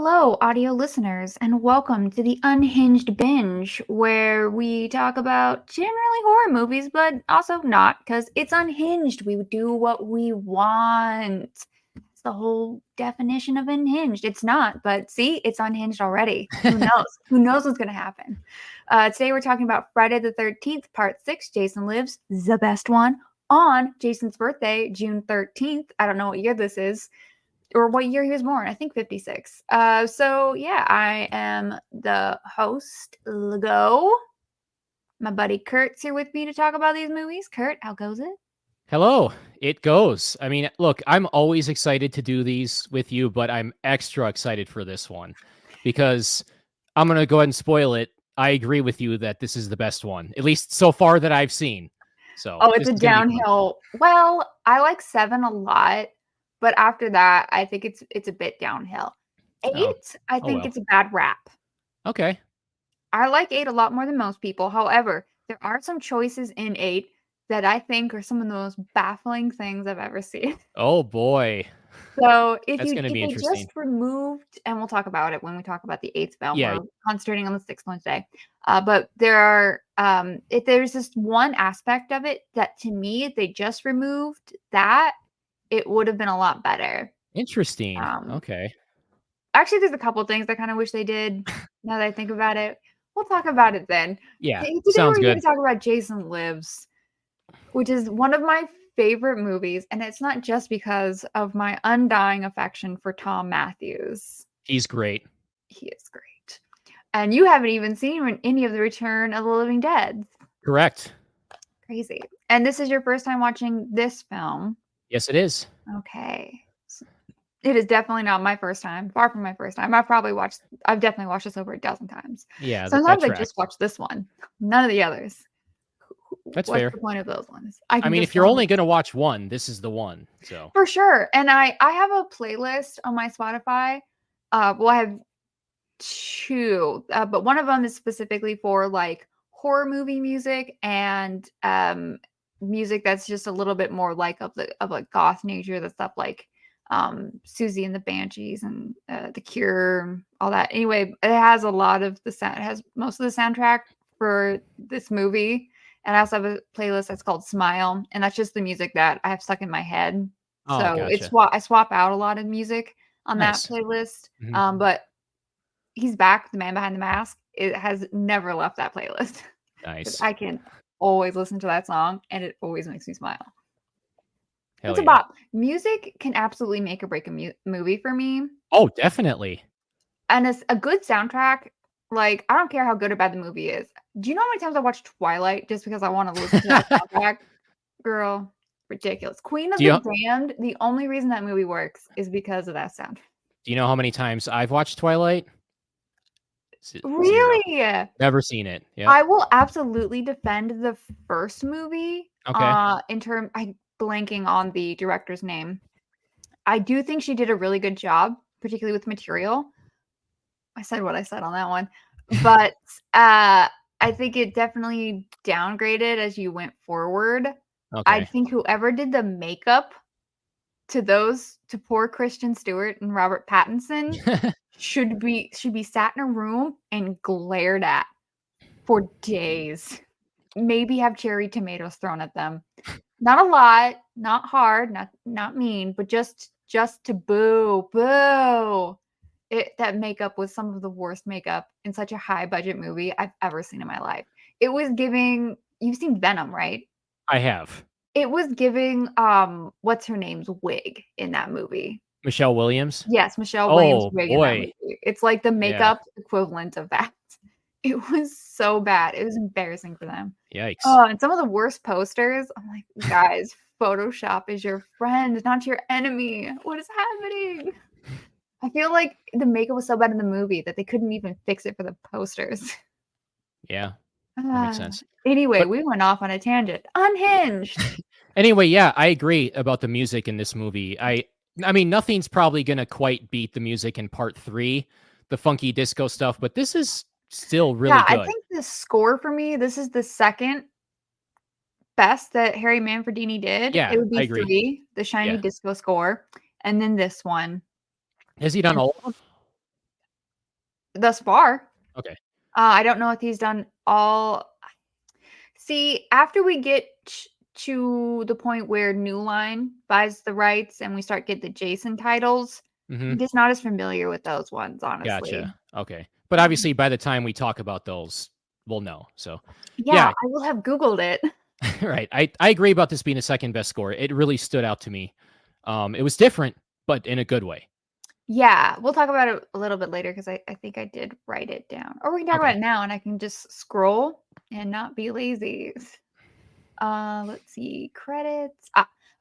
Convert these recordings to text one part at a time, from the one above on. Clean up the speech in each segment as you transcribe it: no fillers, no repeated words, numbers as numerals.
Hello, audio listeners, and welcome to the Unhinged Binge, where we talk about generally horror movies, but also not, because it's unhinged. We do what we want. It's the whole definition of unhinged. It's not, but see, it's unhinged already. Who knows? Who knows what's going to happen? Today we're talking about Friday the 13th, Part 6, Jason Lives, the best one, on Jason's birthday, June 13th. I don't know what year this is or what year he was born. I think 56. So yeah, I am the host, Lego. My buddy Kurt's here with me to talk about these movies. Kurt, how goes it? Hello, it goes. I mean, look, I'm always excited to do these with you, but I'm extra excited for this one because I'm going to go ahead and spoil it. I agree with you that this is the best one, at least so far that I've seen. So Oh, it's this a is going to be fun. downhill. Well, I like 7 a lot, but after that, I think it's a bit downhill. 8, Oh, I oh think well. it's a bad rap. Okay. I like 8 a lot more than most people. However, there are some choices in 8 that I think are some of the most baffling things I've ever seen. Oh boy. So if That's going to if be they interesting. just removed, and we'll talk about it when we talk about the 8th film, Yeah. we're concentrating on the 6th one today. But there are if there's just one aspect of it that to me, if they just removed that, it would have been a lot better. Interesting. Um, Okay. Actually, there's a couple things I kind of wish they did. Now that I think about it, we'll talk about it then. Yeah. Today Sounds we're here to good. talk about Jason Lives, which is one of my favorite movies, and it's not just because of my undying affection for Thom Mathews. He's great. He is great. And you haven't even seen any of the Return of the Living Dead. Correct. Crazy. And this is your first time watching this film. Yes, it is. Okay. It is definitely not my first time. Far from my first time. I've definitely watched this over a dozen times. Yeah, that Sometimes I tracks. just watch this one. None of the others. That's What's fair. the point of those ones? I mean, if you're only going to watch one, this is the one. So for sure. And I have a playlist on my Spotify. Well, I have 2, but one of them is specifically for like horror movie music and music that's just a little bit more like of like goth nature. The stuff like Susie and the Banshees and The Cure, all that. Anyway, it has a lot of the sound. It has most of the soundtrack for this movie. And I also have a playlist that's called Smile, and that's just the music that I have stuck in my head. oh, So gotcha. I swap out a lot of music on that Nice. playlist. Mhm. But he's back, the man behind the mask. It has never left that playlist. Nice. I can always listen to that song, and it always makes me smile. Hell It's a yeah. bop. Music can absolutely make or break a movie for me. Oh, definitely. And it's a good soundtrack. Like, I don't care how good or bad the movie is. Do you know how many times I watched Twilight just because I want to listen to that soundtrack? Girl, ridiculous. Queen of Do you the Damned, the only reason that movie works is because of that sound. do you know how many times I've watched Twilight? Zero. Really? Never seen it. Yeah. I will absolutely defend the first movie. Okay. I'm blanking on the director's name. I do think she did a really good job, particularly with material. I said what I said on that one. But I think it definitely downgraded as you went forward. I Okay. think whoever did the makeup to poor Kristen Stewart and Robert Pattinson should be sat in a room and glared at for days. Maybe have cherry tomatoes thrown at them. Not a lot, not hard, not mean, but just to boo. That makeup was some of the worst makeup in such a high budget movie I've ever seen in my life. It was giving. You've seen Venom, right? I have. It was giving what's her name's wig in that movie. Michelle Williams. Yes, Michelle Williams' Oh wig in that boy. movie. It's like the Yeah. makeup equivalent of that. It was so bad. It was embarrassing for them. Yikes. Oh, and some of the worst posters, I'm like, guys, Photoshop is your friend, not your enemy. What is happening? I feel like the makeup was so bad in the movie that they couldn't even fix it for the posters. Yeah. That makes sense. Anyway, But we went off on a tangent. Unhinged. anyway, yeah, I agree about the music in this movie. I mean, nothing's probably gonna quite beat the music in part 3, the funky disco stuff, but this is still really Yeah, I good. think the score for me, this is the second best that Harry Manfredini did. Yeah, It would I be agree. 3, the Shiny Yeah. Disco score, and then this one. Has he done And all of them? thus far. Okay. I don't know if he's done all. See, after we get to the point where New Line buys the rights and we start get the Jason titles, Mm-hmm. I'm just not as familiar with those ones, honestly. Gotcha. Okay. But obviously, by the time we talk about those, we'll know. So, Yeah, yeah, I will have Googled it. right. I agree about this being a second best score. It really stood out to me. It was different, but in a good way. Yeah, we'll talk about it a little bit later because I think I did write it down. Or we can talk about Okay. it now and I can just scroll and not be lazy. Let's see. Credits.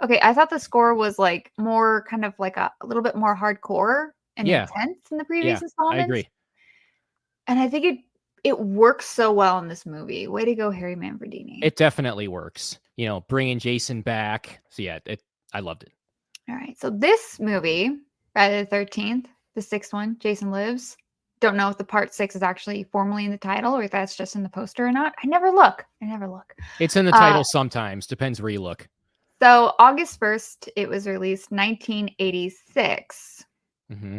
Okay, I thought the score was like more kind of like a little bit more hardcore and Yeah. intense in the previous Yeah. I installments. agree. And I think it works so well in this movie. Way to go, Harry Manfredini. It definitely works. Bringing Jason back. So yeah, I loved it. All right. So this movie, Friday the 13th, the sixth one, Jason Lives. Don't know if the part 6 is actually formally in the title or if that's just in the poster or not. I never look. It's in the title sometimes. Depends where you look. So August 1st, it was released 1986. Mm-hmm.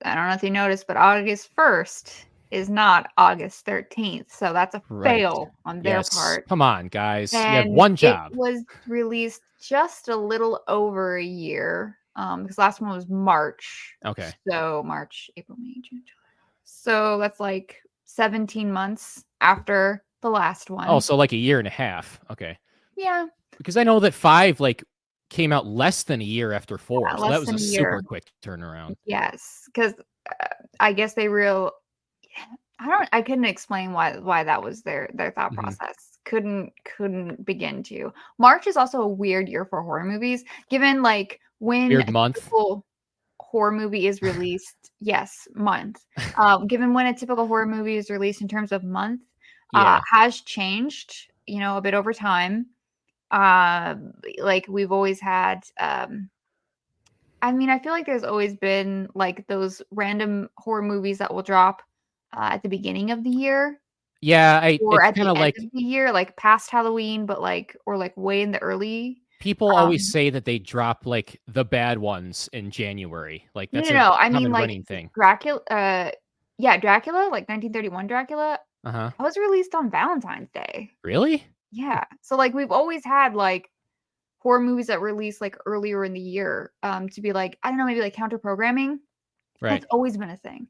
I don't know if you noticed, but August 1st is not August 13th. So that's a Right. fail on their Yes. part. Come on, guys. You have And one it job. was released just a little over a year, because last one was March. Okay. So March, April, May, June, July. So that's like 17 months after the last one. Oh, so like a year and a half. Okay. Yeah, Because I know that 5 came out less than a year after 4. So that less was than a a super year. quick turnaround. Yes, because I guess I couldn't explain why that was their thought Mhm. process. Couldn't begin to. March is also a weird year for horror movies, given like when Weird a month. typical horror movie is released. Yes, month. Given when a typical horror movie is released in terms of month, Yeah. has changed, a bit over time. Uh, like we've always had. I mean, I feel like there's always been like those random horror movies that will drop at the beginning of the year Yeah, or it's at kind the of end like of the year, like past Halloween, but or like way in the early. people always Um, say that they drop like the bad ones in January. Like no, that's no, a no. I mean, common like running thing. Dracula. Yeah, Dracula, like 1931 Dracula, Uh-huh. that was released on Valentine's Day. Really? Yeah, so like we've always had like horror movies that release like earlier in the year, to be like I don't know, maybe like counter programming. Right. That's always been a thing.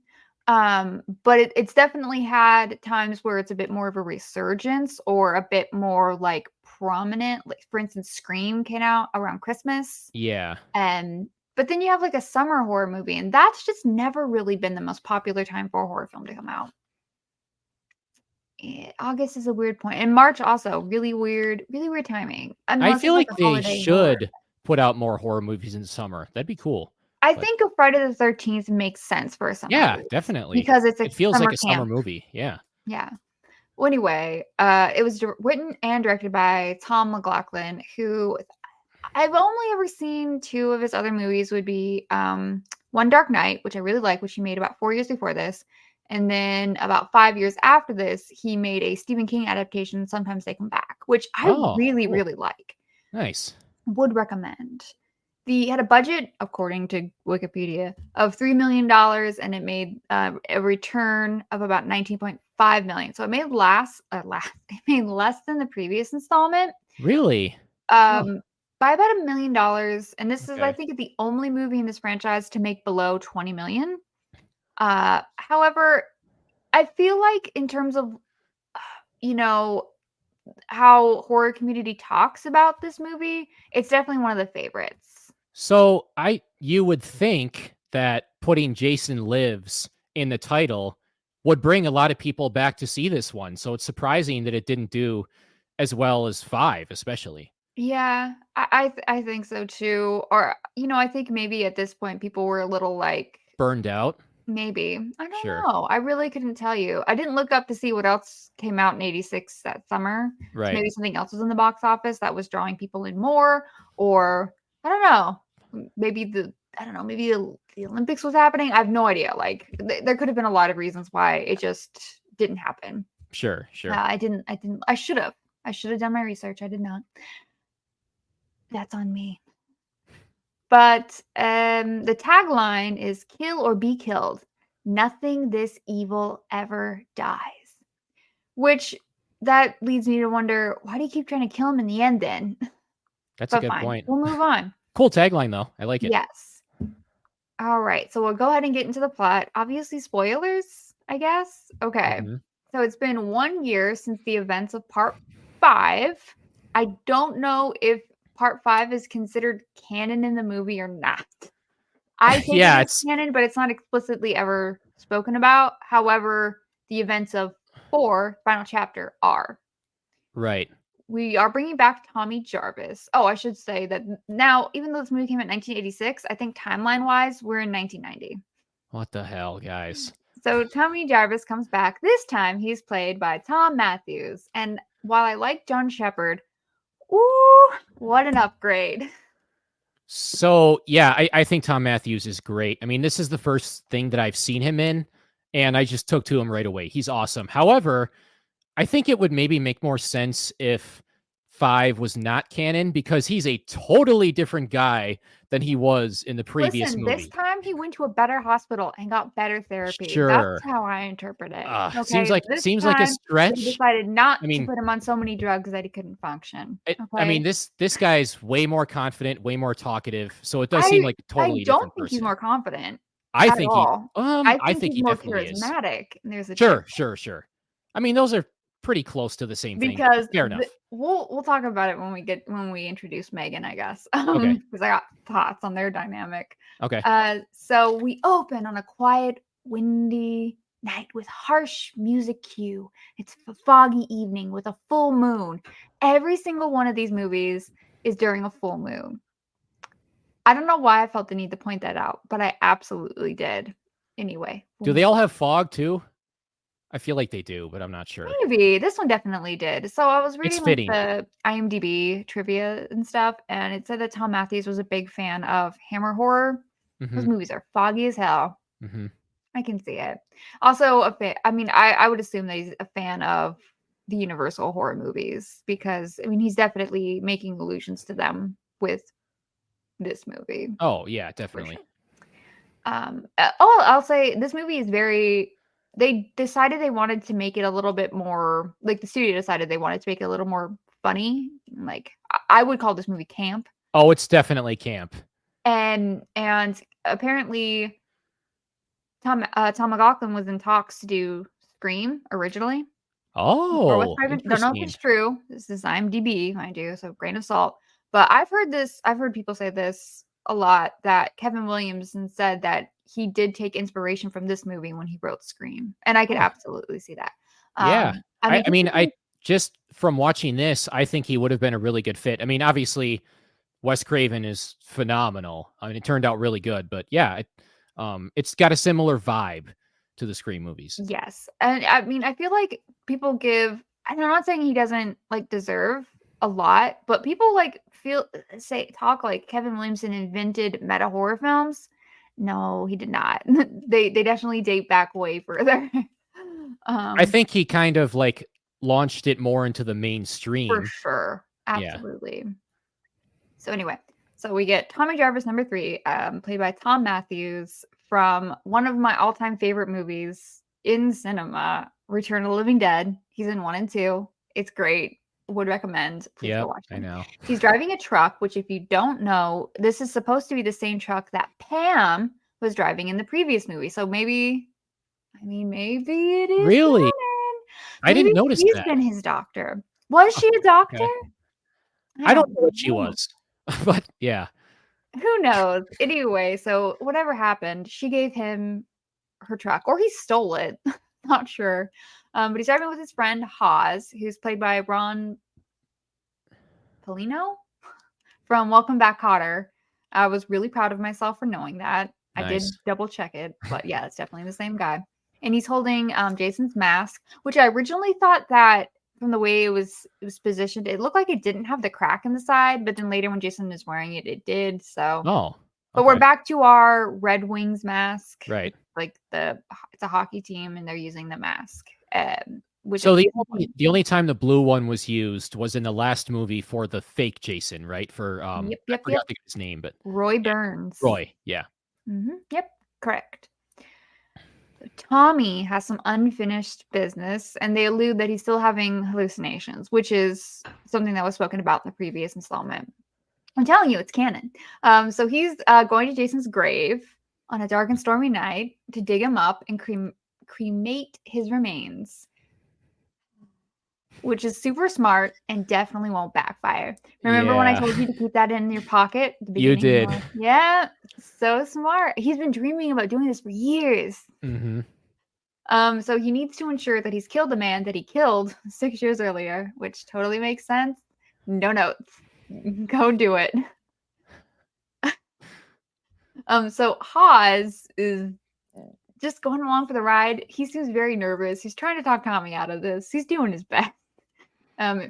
But it's definitely had times where it's a bit more of a resurgence or a bit more like prominent. Like for instance, Scream came out around Christmas. Yeah. And but then you have like a summer horror movie, and that's just never really been the most popular time for a horror film to come out. August is a weird point. And March also really weird timing. I Unless feel it's like like a they holiday horror. should put out more horror movies in the summer. That'd be cool. I But think a Friday the 13th makes sense for a summer yeah, release definitely. because it's a It feels like summer a summer camp. movie. Yeah. Yeah. Well, anyway, it was written and directed by Tom McLaughlin, who I've only ever seen 2 of his other movies would be One Dark Night, which I really like, which he made about 4 years before this. And then about 5 years after this, he made a Stephen King adaptation, Sometimes They Come Back, which I Oh, really, cool. really like. Nice. Would recommend. The had a budget, according to Wikipedia, of $3 million, and it made a return of about 19.5 million. So it made it made less than the previous installment, Really? Huh. by about $1 million. And this is, I Okay. think, the only movie in this franchise to make below 20 million. However, I feel like in terms of you know how horror community talks about this movie, it's definitely one of the favorites. So you would think that putting Jason Lives in the title would bring a lot of people back to see this one. So it's surprising that it didn't do as well as 5, especially. Yeah, I think so too. Or I think maybe at this point people were a little like Burned out. maybe. I don't Sure. know. I really couldn't tell you. I didn't look up to see what else came out in 86 that summer. So Right. maybe something else was in the box office that was drawing people in more, or I don't know. Maybe I don't know, maybe the Olympics was happening. I have no idea. Like there could have been a lot of reasons why it just didn't happen. Sure. Sure. I should have. I should have done my research. I did not. That's on me. But the tagline is "Kill or be killed." nothing this evil ever dies. Which that leads me to wonder, why do you keep trying to kill him in the end then? That's a But good fine, point. we'll move on. Cool tagline, though. I like it. Yes. All right, so we'll go ahead and get into the plot. Obviously, spoilers, I guess. Okay. Mhm. So it's been 1 year since the events of part 5. I don't know if part 5 is considered canon in the movie or not. I take it Yeah, as canon, but it's not explicitly ever spoken about. However, the events of 4, final chapter, are. right. We are bringing back Tommy Jarvis. Oh, I should say that now, even though this movie came out in 1986, I think timeline-wise, we're in 1990. What the hell, guys? So Tommy Jarvis comes back. This time, he's played by Thom Mathews. And while I like John Shepherd, ooh, what an upgrade. So, yeah, I think Thom Mathews is great. I mean, this is the first thing that I've seen him in, and I just took to him right away. He's awesome. However, I think it would maybe make more sense if 5 was not canon because he's a totally different guy than he was in the previous Listen, this movie. time he went to a better hospital and got better therapy. That's Sure. how I interpret it. Seems Okay, like this seems like a time they stretch. decided not I to mean, put him on so many drugs that he couldn't function. I mean Okay, this guy's way more confident, way more talkative, so it does seem I like a I totally don't different think he's person. more confident I at think he all. I I think think he's he more definitely is. charismatic, and there's a Sure, difference. sure, sure. I mean, those are pretty close to the same thing, but Because fair enough. we'll talk about it when we introduce Megan, I guess. Okay. Because I got thoughts on their dynamic. Okay. So we open on a quiet, windy night with harsh music cue. It's a foggy evening with a full moon. Every single one of these movies is during a full moon. I don't know why I felt the need to point that out, but I absolutely did. Anyway, Do they all have fog too? I feel like they do, but I'm not sure. maybe. This one definitely did. So I was It's reading like fitting. the IMDb trivia and stuff, and it said that Thom Mathews was a big fan of Hammer horror. Those Mhm. movies are foggy as hell. Mhm. I can see it. Also, I mean, I would assume that he's a fan of the Universal horror movies because I mean he's definitely making allusions to them with this movie Oh, yeah, for sure. definitely. I'll say this movie is very. They decided they wanted to make it a little bit more like the studio decided they wanted to make it a little more funny. Like I would call this movie camp, Oh, it's definitely camp. and apparently Tom McLaughlin was in talks to do Scream originally. Or was Oh, private. Don't know if interesting. it's true. This is IMDb, mind you, so grain of salt. But I've heard this. I've heard people say this a lot that Kevin Williamson said that he did take inspiration from this movie when he wrote Scream, and I could Oh, absolutely see that. yeah. I mean, I this mean, I movie, just from watching this, I think he would have been a really good fit. I mean, obviously, Wes Craven is phenomenal. I mean, it turned out really good, but yeah, it's got a similar vibe to the Scream movies. yes, and I mean, I feel like people give. And I'm not saying he doesn't like deserve a lot, but people like feel say talk like Kevin Williamson invented meta horror films. No, he did not. They definitely date back way further. I um, think he kind of like launched it more into the for mainstream. sure, Yeah. absolutely. So anyway, so we get Tommy Jarvis number 3, played by Thom Mathews from one of my all-time favorite movies in cinema, Return of the Living Dead. He's in 1 and 2. It's great. Would recommend. Please go Yep. watch I him. know. He's driving a truck, which if you don't know, this is supposed to be the same truck that Pam was driving in the previous movie. So maybe, I mean, maybe it is Really? canon. I Maybe didn't notice she's that. been his doctor. Was Huh, she a doctor? okay. I I don't don't know what she know. was, but yeah. Who knows? Anyway, so whatever happened, she gave him her truck, or he stole it. Not sure. But he's driving with his friend Hawes, who's played by Ron Polino from Welcome Back, Cotter. I was really proud of myself for knowing that. I did Nice. double check it, but yeah, it's definitely the same guy. And he's holding Jason's mask, which I originally thought that from the way it was positioned, it looked like it didn't have the crack in the side, but then later when Jason is wearing it, it did. So Oh, but we're okay. back to our Red Wings mask. Right. It's like it's a hockey team and they're using the mask. Which So is the only time the blue one was used was in the last movie for the fake Jason, right? For yep, I yep, yep. forgot the guy's name, but Roy yeah, Burns. Roy. Yeah. Yep, correct. Tommy has some unfinished business, and they allude that he's still having hallucinations, which is something that was spoken about in the previous installment. I'm telling you, it's canon. So he's going to Jason's grave on a dark and stormy night to dig him up and cremate his remains, which is super smart and definitely won't backfire. Remember when I Yeah. told you to keep that in your pocket at the You beginning? did. Like, yeah, so smart. He's been dreaming about doing this for years. Mm-hmm. So he needs to ensure that he's killed the man that he killed 6 years earlier, which totally makes sense. No notes. Go do it. So Hawes is just going along for the ride. He seems very nervous. He's trying to talk Tommy out of this. He's doing his best.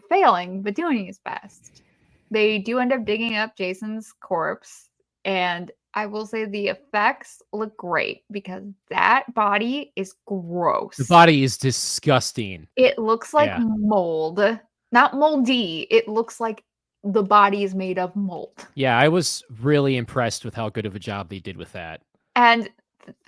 Failing, but doing his best. They do end up digging up Jason's corpse, and I will say the effects look great because that body is gross. The body is disgusting. It looks like Yeah. mold. Not moldy. It looks like the body is made of mold. Yeah, I was really impressed with how good of a job they did with that. And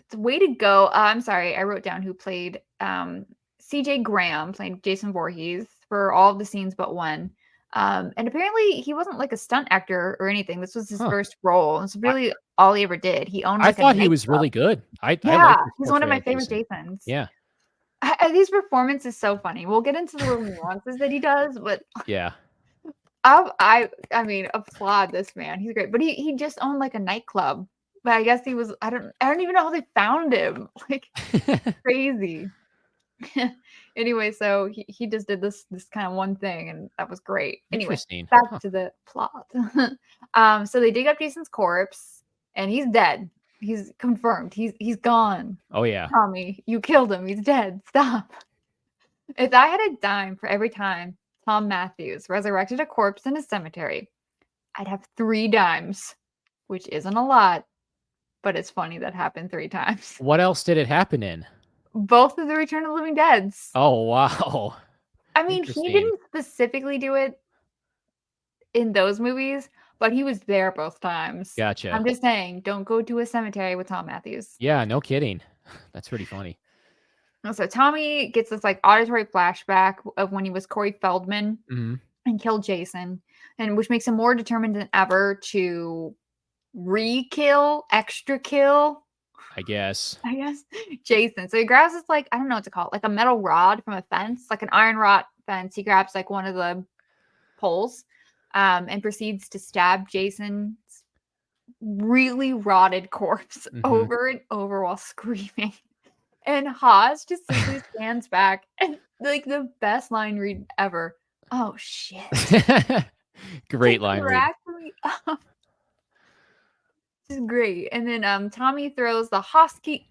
the way to go, I'm sorry, I wrote down who played CJ Graham played Jason Voorhees for all of the scenes but one. And apparently he wasn't like a stunt actor or anything. This was his first role. It's really all he ever did. He owned I like thought a he was nightclub. really good. I Yeah, like he's one of my favorite Jasons. Yeah. His performance is so funny. We'll get into the little nuances that he does, but yeah, I mean, applaud this man. He's great. But he just owned like a nightclub. But I guess he was I don't even know how they found him. Like crazy. Anyway, so he just did this kind of one thing, and that was great. Anyway, back to the plot. So they dig up Jason's corpse, and he's dead. He's confirmed. He's gone. Oh yeah, Tommy, you killed him. He's dead. Stop. If I had a dime for every time Thom Mathews resurrected a corpse in a cemetery, I'd have 3 dimes, which isn't a lot, but it's funny that happened 3 times. What else did it happen in? Both of the Return of the Living Deads. Oh, wow. I mean, he didn't specifically do it in those movies, but he was there both times. Gotcha. I'm just saying, don't go to a cemetery with Thom Mathews. Yeah, no kidding. That's pretty funny. So Tommy gets this like auditory flashback of when he was Corey Feldman and killed Jason, and which makes him more determined than ever to extra kill. I guess Jason. So he grabs this like I don't know what to call it, like a metal rod from a fence, like an iron rod fence. He grabs like one of the poles, and proceeds to stab Jason's really rotted corpse over and over while screaming. And Haas just simply stands back and like the best line read ever. Oh shit! Great line read. This is great. And then Tommy throws the hockey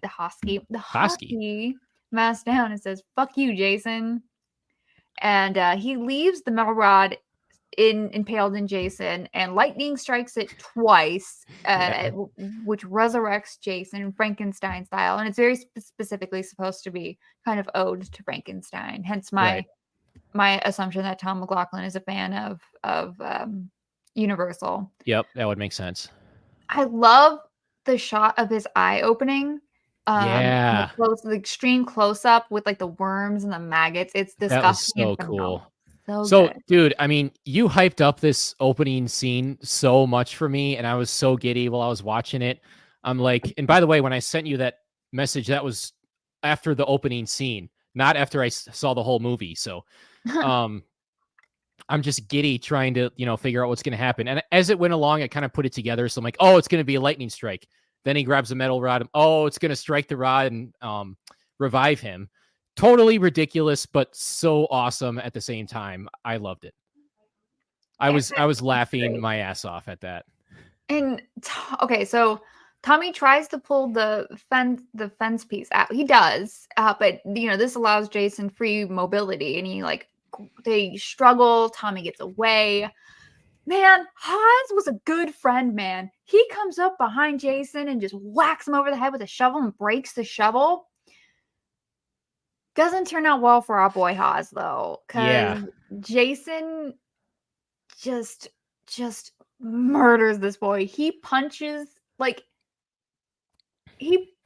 mask down and says, "Fuck you, Jason." And he leaves the metal rod impaled in Jason, and lightning strikes it twice, which resurrects Jason Frankenstein style. And it's very specifically supposed to be kind of ode to Frankenstein. Hence my assumption that Tom McLaughlin is a fan of Universal. Yep, that would make sense. I love the shot of his eye opening. Yeah, the extreme close up with like the worms and the maggots. It's disgusting. That was so cool. So dude, I mean, you hyped up this opening scene so much for me, and I was so giddy while I was watching it. I'm like, and by the way, when I sent you that message, that was after the opening scene, not after I saw the whole movie. So, I'm just giddy trying to, figure out what's going to happen. And as it went along, I kind of put it together. So I'm like, oh, it's going to be a lightning strike. Then he grabs a metal rod. Oh, it's going to strike the rod and revive him. Totally ridiculous, but so awesome at the same time. I loved it. I was laughing my ass off at that. And okay, so Tommy tries to pull the fence piece out. He does, but this allows Jason free mobility, and they struggle. Tommy gets away. Man, Hans was a good friend, man. He comes up behind Jason and just whacks him over the head with a shovel and breaks the shovel. Doesn't turn out well for our boy Haas, though, because Jason just murders this boy. He punches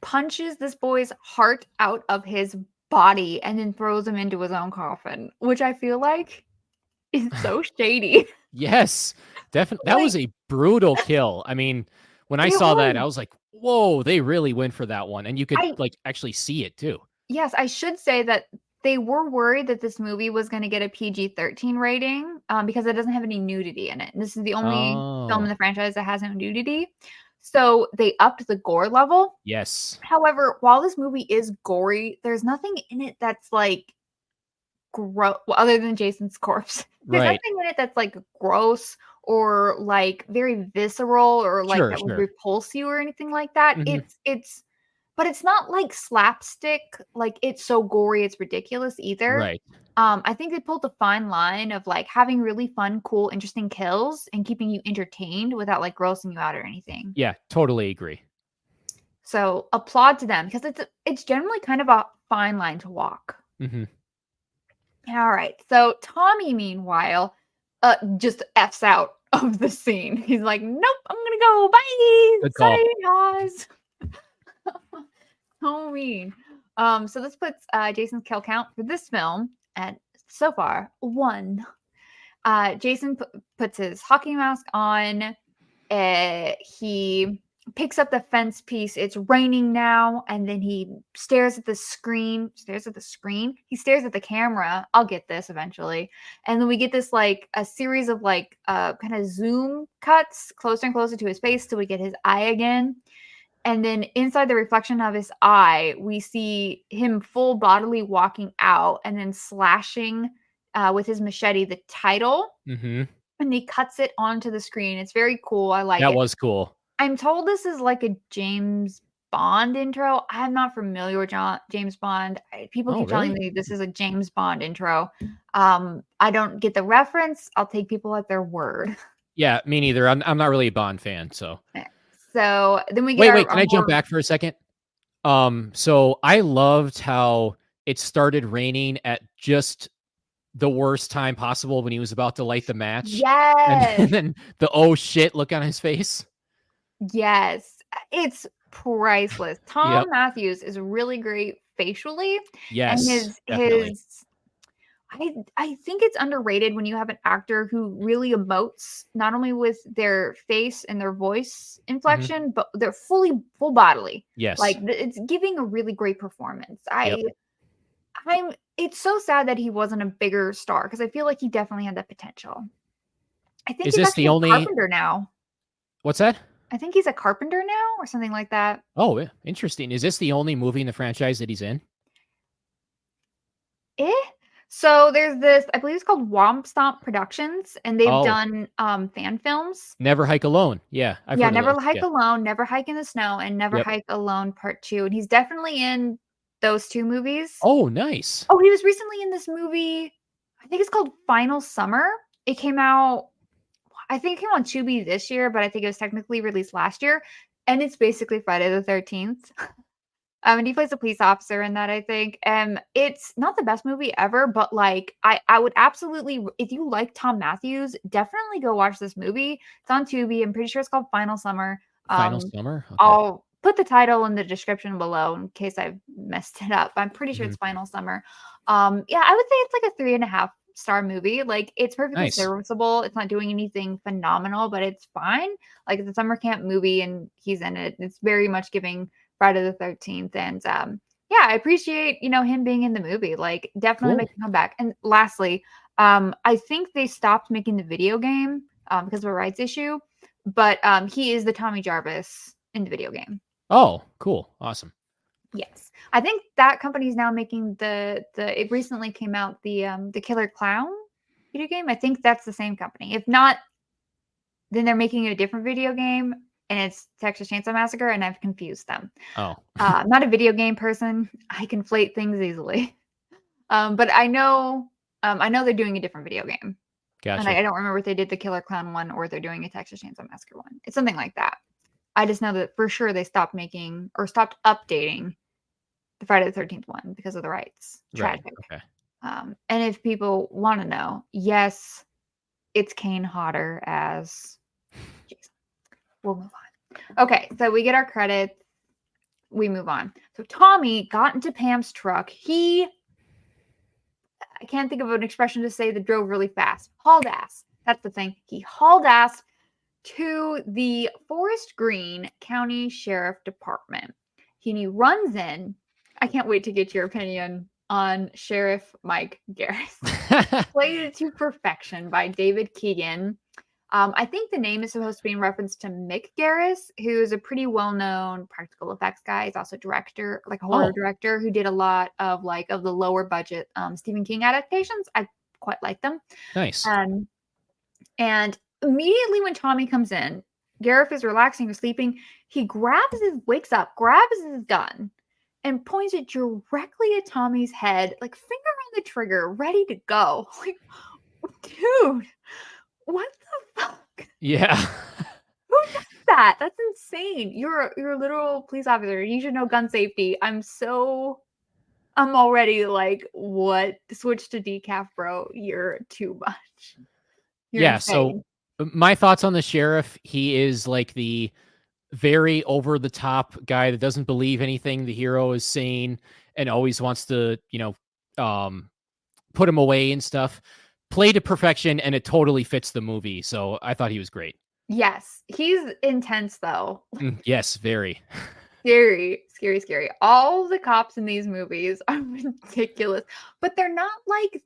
punches this boy's heart out of his body and then throws him into his own coffin, which I feel like is so shady. Yes, definitely. That Like, was a brutal kill. I mean, when I it saw that, I was. was like, "Whoa!" They really went for that one, and you could I like actually see it too. Yes, I should say that they were worried that this movie was gonna get a PG-13 rating, because it doesn't have any nudity in it, and this is the only film in Oh, the franchise that has no nudity. So, they upped the gore level. yes, However, while this movie is gory, there's nothing in it that's, like, well, other than Jason's corpse. There's right. nothing in it that's, like, gross or, like, very visceral or, like, Sure, that would sure. repulse you or anything like that. Mhm. It's but it's not, like, slapstick, like, it's so gory, it's ridiculous either. Right. I think they pulled a fine line of, like, having really fun, cool, interesting kills and keeping you entertained without, like, grossing you out or anything. Yeah, totally agree. So, applaud to them because it's generally kind of a fine line to walk. Mhm. All right. So Tommy, meanwhile, just f's out of the scene. He's like, "Nope, I'm gonna go. Bye, Good call. sayonara." So mean. So this puts Jason's kill count for this film at so far 1. Jason puts his hockey mask on. He picks up the fence piece. It's raining now, and then he stares at the screen. Stares at the screen. He stares at the camera. I'll get this eventually. And then we get this like a series of like kind of zoom cuts closer and closer to his face till we get his eye again. And then inside the reflection of his eye, we see him full bodily walking out and then slashing with his machete the title, Mhm. and he cuts it onto the screen. It's very cool. I like That it. was cool. I'm told this is like a James Bond intro. I'm not familiar with James Bond. People Oh, keep telling really? me this is a James Bond intro. I don't get the reference. I'll take people at their word. Yeah, me neither. I'm not really a Bond fan, so. So then we get Wait, our can I jump more. back for a second? So I loved how it started raining at just the worst time possible when he was about to light the match, and Yes. and then the "oh shit" look on his face. Yes. It's priceless. Yep. Thom Mathews is really great facially, and Yes, his definitely. his I think it's underrated when you have an actor who really emotes not only with their face and their voice Mhm. inflection, but they're full bodily. Yes. Like it's giving a really great performance. Yep. I'm it's so sad that he wasn't a bigger star because I feel like he definitely had that potential. I think Is he's this actually the a only carpenter now. What's that? I think he's a carpenter now or something like that. Oh, yeah, interesting. Is this the only movie in the franchise that he's in? Eh? So there's this, I believe it's called Womp Stomp Productions, and they've Oh, done fan films. Never Hike Alone. Yeah, I've Yeah, heard of Never those. Hike Yeah. Alone, Never Hike in the Snow, and Never Yep. Hike Alone Part 2. And he's definitely in those 2 movies. Oh, nice. Oh, he was recently in this movie. I think it's called Final Summer. It came out, I think it came on Tubi this year, but I think it was technically released last year. And it's basically Friday the 13th. And he plays a police officer in that, I think. It's not the best movie ever, but like I would absolutely, if you like Thom Mathews, definitely go watch this movie. It's on Tubi. I'm pretty sure it's called Final Summer. Final Um, Summer? Okay. I'll put the title in the description below in case I've messed it up. I'm pretty sure Mhm. it's Final Summer. Yeah, I would say it's like a 3.5-star movie. Like it's perfectly Nice. serviceable. It's not doing anything phenomenal, but it's fine. Like it's a summer camp movie and he's in it. It's very much giving Friday the 13th. And yeah, I appreciate, him being in the movie. Like definitely Cool. make him come back. And lastly, I think they stopped making the video game because of a rights issue, but he is the Tommy Jarvis in the video game. Oh, cool. Awesome. Yes. I think that company is now making the it recently came out the Killer Clown video game. I think that's the same company. If not, then they're making a different video game and it's Texas Chainsaw Massacre and I've confused them. Oh, I'm not a video game person. I conflate things easily. But I know they're doing a different video game. And gotcha. I don't remember if they did the Killer Clown one or they're doing a Texas Chainsaw Massacre one. It's something like that. I just know that for sure they stopped making or stopped updating the Friday the 13th one because of the rights. Right. Tragic. Okay. And if people want to know, yes, it's Kane Hodder as Jason. We'll move on. Okay, so we get our credits. we move on. So Tommy got into Pam's truck. I can't think of an expression to say that drove really fast. Hauled ass. That's the thing. He hauled ass to the Forest Green County Sheriff Department. He runs in. I can't wait to get your opinion on Sheriff Mike Garis. Played it to perfection by David Keegan. I think the name is supposed to be in reference to Mick Garis, who is a pretty well-known practical effects guy. He's also a director, like a horror director, who did a lot of the lower budget Stephen King adaptations. I quite like them. Nice. And immediately when Tommy comes in, Gareth is relaxing or sleeping. He wakes up, grabs his gun, and points it directly at Tommy's head, like finger on the trigger, ready to go. Like, dude, what the fuck? Yeah. Who does that? That's insane. You're a literal police officer. You should know gun safety. I'm already like, what? Switch to decaf, bro. You're too much. You're insane. So my thoughts on the sheriff, he is like the very over the top guy that doesn't believe anything the hero is saying and always wants to, put him away and stuff. Played to perfection, and it totally fits the movie. So I thought he was great. Yes, he's intense though. Yes, very. Scary. All the cops in these movies are ridiculous, but they're not like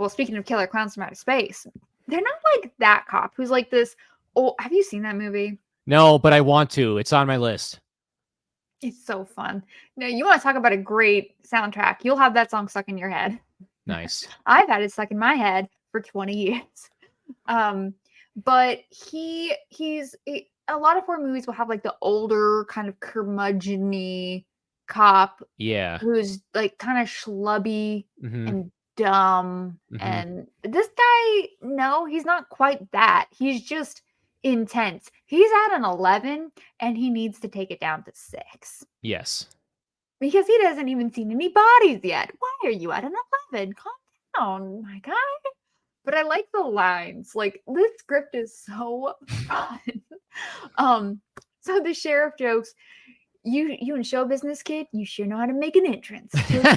speaking of Killer Clowns from Outer Space, they're not like that cop who's like this. Oh, have you seen that movie? No, but I want to. It's on my list. It's so fun. Now, you want to talk about a great soundtrack. You'll have that song stuck in your head. Nice. I've had it stuck in my head for 20 years. But he's a lot of horror movies will have like the older kind of curmudgeon-y cop. Yeah. Who's like kind of schlubby and dumb. And this guy, no, he's not quite that. He's just intense. He's at an 11 and he needs to take it down to 6. Yes. Because he doesn't even see any bodies yet. Why are you at an 11? Calm down, my guy. But I like the lines. Like, this script is so fun. So the sheriff jokes, you in show business, kid, you sure know how to make an entrance.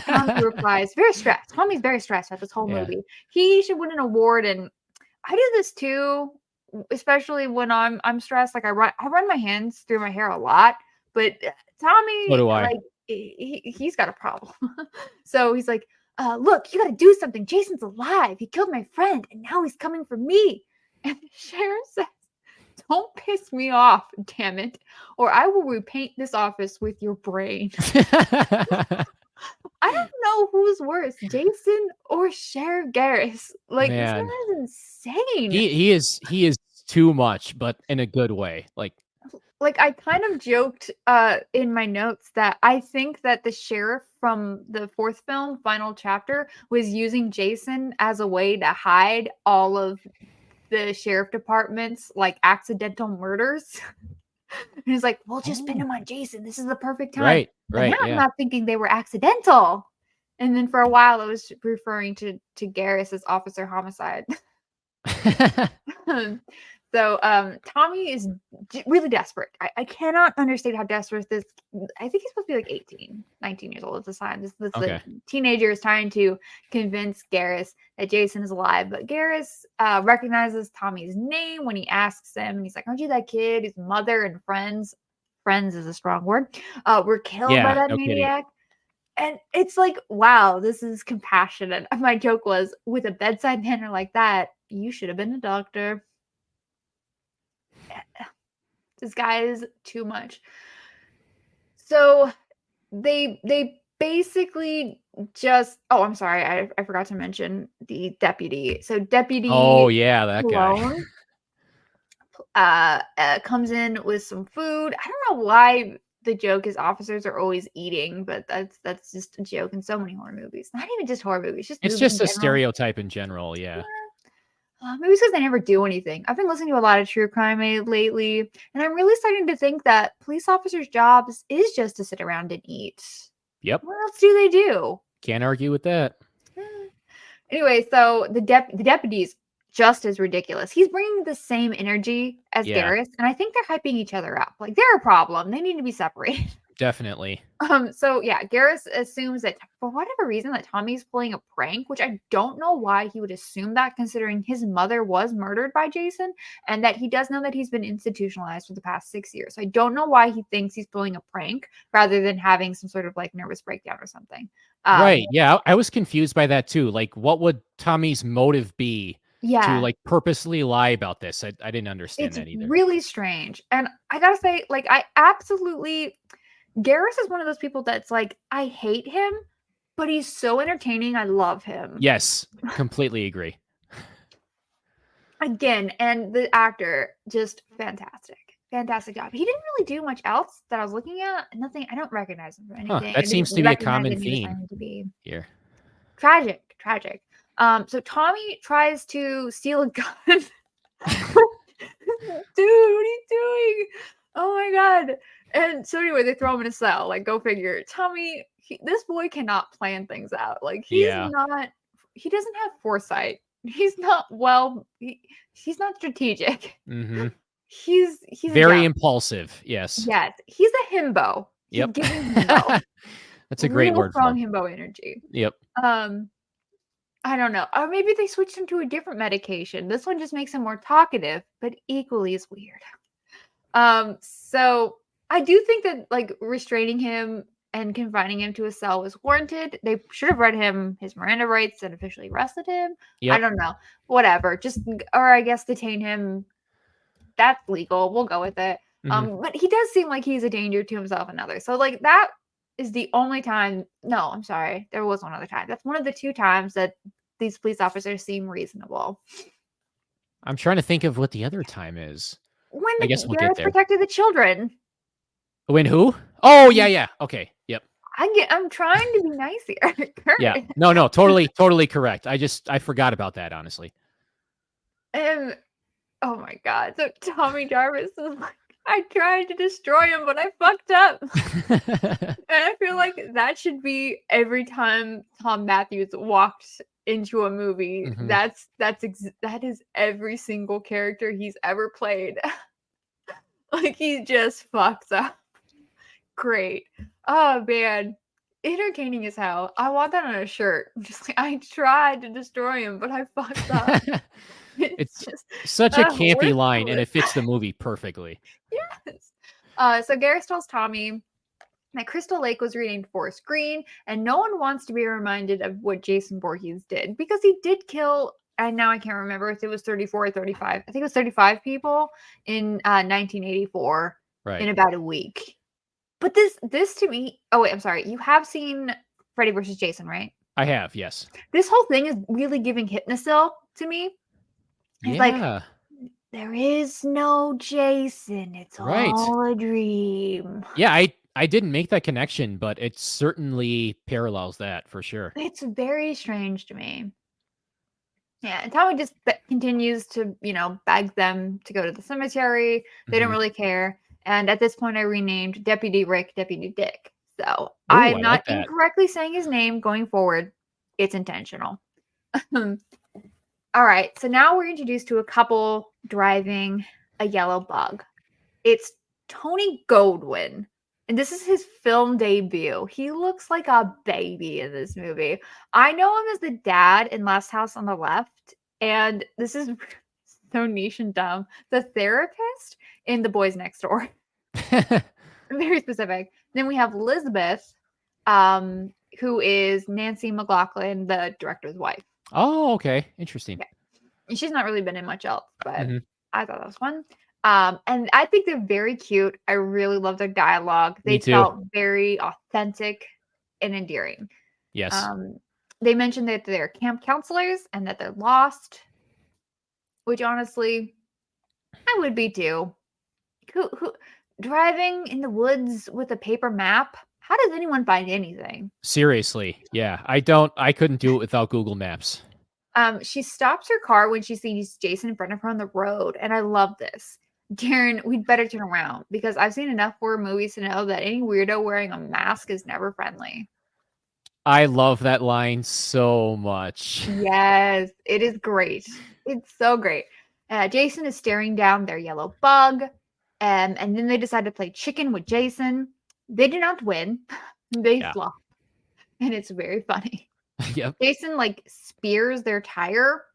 Tommy replies, very stressed. Tommy's very stressed at this whole movie. He should win an award, and I do this too, especially when I'm stressed. Like I run my hands through my hair a lot, but Tommy, so do I. like he's got a problem. So he's like, look, you got to do something. Jason's alive. He killed my friend, and now he's coming for me. And the sheriff says, don't piss me off, damn it, or I will repaint this office with your brain. I don't know who's worse, Jason or Sheriff Garis. Like, man, this man is insane. He is too much, but in a good way. Like I kind of joked in my notes that I think that the sheriff from the 4th film, Final Chapter, was using Jason as a way to hide all of the sheriff department's like accidental murders. And he's like, we'll just pin him on Jason. This is the perfect time. Right. Now I'm not thinking they were accidental. And then for a while, I was referring to Garis as Officer Homicide. So Tommy is really desperate. I cannot understand how desperate this. I think he's supposed to be like 18, 19 years old at the time. This the teenager is trying to convince Garis that Jason is alive. But Garis recognizes Tommy's name when he asks him. And he's like, aren't you that kid? His mother and friends is a strong word, were killed by that maniac. And it's like, wow, this is compassionate. My joke was, with a bedside manner like that, you should have been a doctor. This guy is too much. So they basically just, I'm sorry, I forgot to mention the deputy. So deputy that Cologne, guy comes in with some food. I don't know why the joke is officers are always eating, but that's just a joke in so many horror movies. Not even just horror movies, it's just a stereotype in general. Yeah. Maybe it's because they never do anything. I've been listening to a lot of true crime lately, and I'm really starting to think that police officers' jobs is just to sit around and eat. Yep. What else do they do? Can't argue with that. Anyway, so the deputies just as ridiculous. He's bringing the same energy as Yeah, Garis, and I think they're hyping each other up. Like they're a problem. They need to be separated. definitely. So yeah, Garis assumes that for whatever reason that Tommy's pulling a prank, which I don't know why he would assume that, considering his mother was murdered by Jason, and that he does know that he's been institutionalized for the past 6 years. So I don't know why he thinks he's pulling a prank rather than having some sort of like nervous breakdown or something. Right. Yeah, I was confused by that too. Like, what would Tommy's motive be to Yeah, like purposely lie about this? I didn't understand it's that either. really strange. And I gotta say, like, I absolutely Garrus is one of those people that's like, I hate him, but he's so entertaining. I love him. Yes, completely agree. Again, and the actor, just fantastic. Fantastic job. He didn't really do much else that I was looking at. Nothing. I don't recognize him for anything. I That seems didn't to be a recognize common that he was theme trying to be here. tragic. Tragic. So Tommy tries to steal a gun. Dude, what are you doing? Oh my god. And so anyway, they throw him in a cell. Like, go figure. Tommy, this boy cannot plan things out. Like, he doesn't have foresight. He's not he's not strategic. Mm-hmm. He's Very impulsive. Yes. Yes, he's a himbo. He's Yep. giving himbo. That's a great Real word for strong him. himbo energy. Yep. I don't know. Or maybe they switched him to a different medication. This one just makes him more talkative, but equally as weird. So I do think that like restraining him and confining him to a cell was warranted. They should have read him his Miranda rights and officially arrested him. Yep. I don't know. Whatever. Just, or I guess detain him. That's legal. We'll go with it. But he does seem like he's a danger to himself and others. So like that is the only time. No, I'm sorry. There was one other time. That's one of the 2 times that these police officers seem reasonable. I'm trying to think of what the other time is. When I guess we'll get Gareth there. protected the children. When who? Oh, yeah. Okay. Yep. I'm trying to be nice here. Yeah. No, totally correct. I forgot about that, honestly. And oh my god. So Tommy Jarvis is like, I tried to destroy him, but I fucked up. And I feel like that should be every time Thom Mathews walked into a movie. Mhm. That is every single character he's ever played. Like he just fucks up. Great. Oh man. Entertaining as hell. I want that on a shirt. I'm just like, I tried to destroy him, but I fucked up. It's just such a campy line, worthless. and it fits the movie perfectly. Yes. So Gareth tells Tommy that Crystal Lake was renamed Forest Green, and no one wants to be reminded of what Jason Voorhees did because he did kill, and now I can't remember if it was 34 or 35. I think it was 35 people in 1984 in about a week. But this to me, oh wait, I'm sorry. You have seen Freddy vs. Jason, right? I have, yes. This whole thing is really giving Hypnosil to me. It's like, there is no Jason. It's all a dream. Yeah, I didn't make that connection, but it certainly parallels that for sure. It's very strange to me. Yeah, and Tommy just continues to, beg them to go to the cemetery. They don't really care. And at this point, I renamed Deputy Rick Deputy Dick. So I'm not incorrectly saying his name going forward. It's intentional. All right, so now we're introduced to a couple driving a yellow bug. It's Tony Goldwyn, and this is his film debut. He looks like a baby in this movie. I know him as the dad in Last House on the Left, and this is so niche and dumb. The therapist in The Boys Next Door. Very specific. Then we have Elizabeth, who is Nancy McLaughlin, the director's wife. Oh, okay. Interesting. Yeah. She's not really been in much else, but I thought that was fun. And I think they're very cute. I really love their dialogue. They felt very authentic and endearing. Yes. They mentioned that they're camp counselors and that they're lost, which honestly, I would be too. Who driving in the woods with a paper map? How does anyone find anything? Seriously. Yeah. I couldn't do it without Google Maps. She stops her car when she sees Jason in front of her on the road, and I love this. Darren, we'd better turn around because I've seen enough horror movies to know that any weirdo wearing a mask is never friendly. I love that line so much. Yes, it is great. It's so great. Jason is staring down their yellow bug, and then they decide to play chicken with Jason. They do not win. They Yeah. flop, and it's very funny. Yep. Jason like spears their tire.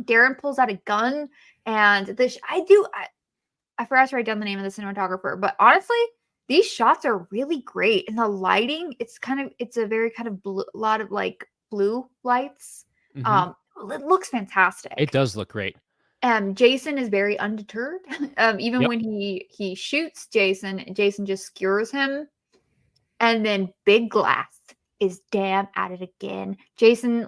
Darren pulls out a gun, and I forgot to write down the name of the cinematographer, but honestly, these shots are really great. And the lighting, it's a very kind of lot of like blue lights. Hmm. It looks fantastic. It does look great. Jason is very undeterred. Even Yep. when he shoots Jason, Jason just skewers him. And then Big Glass is damn at it again. Jason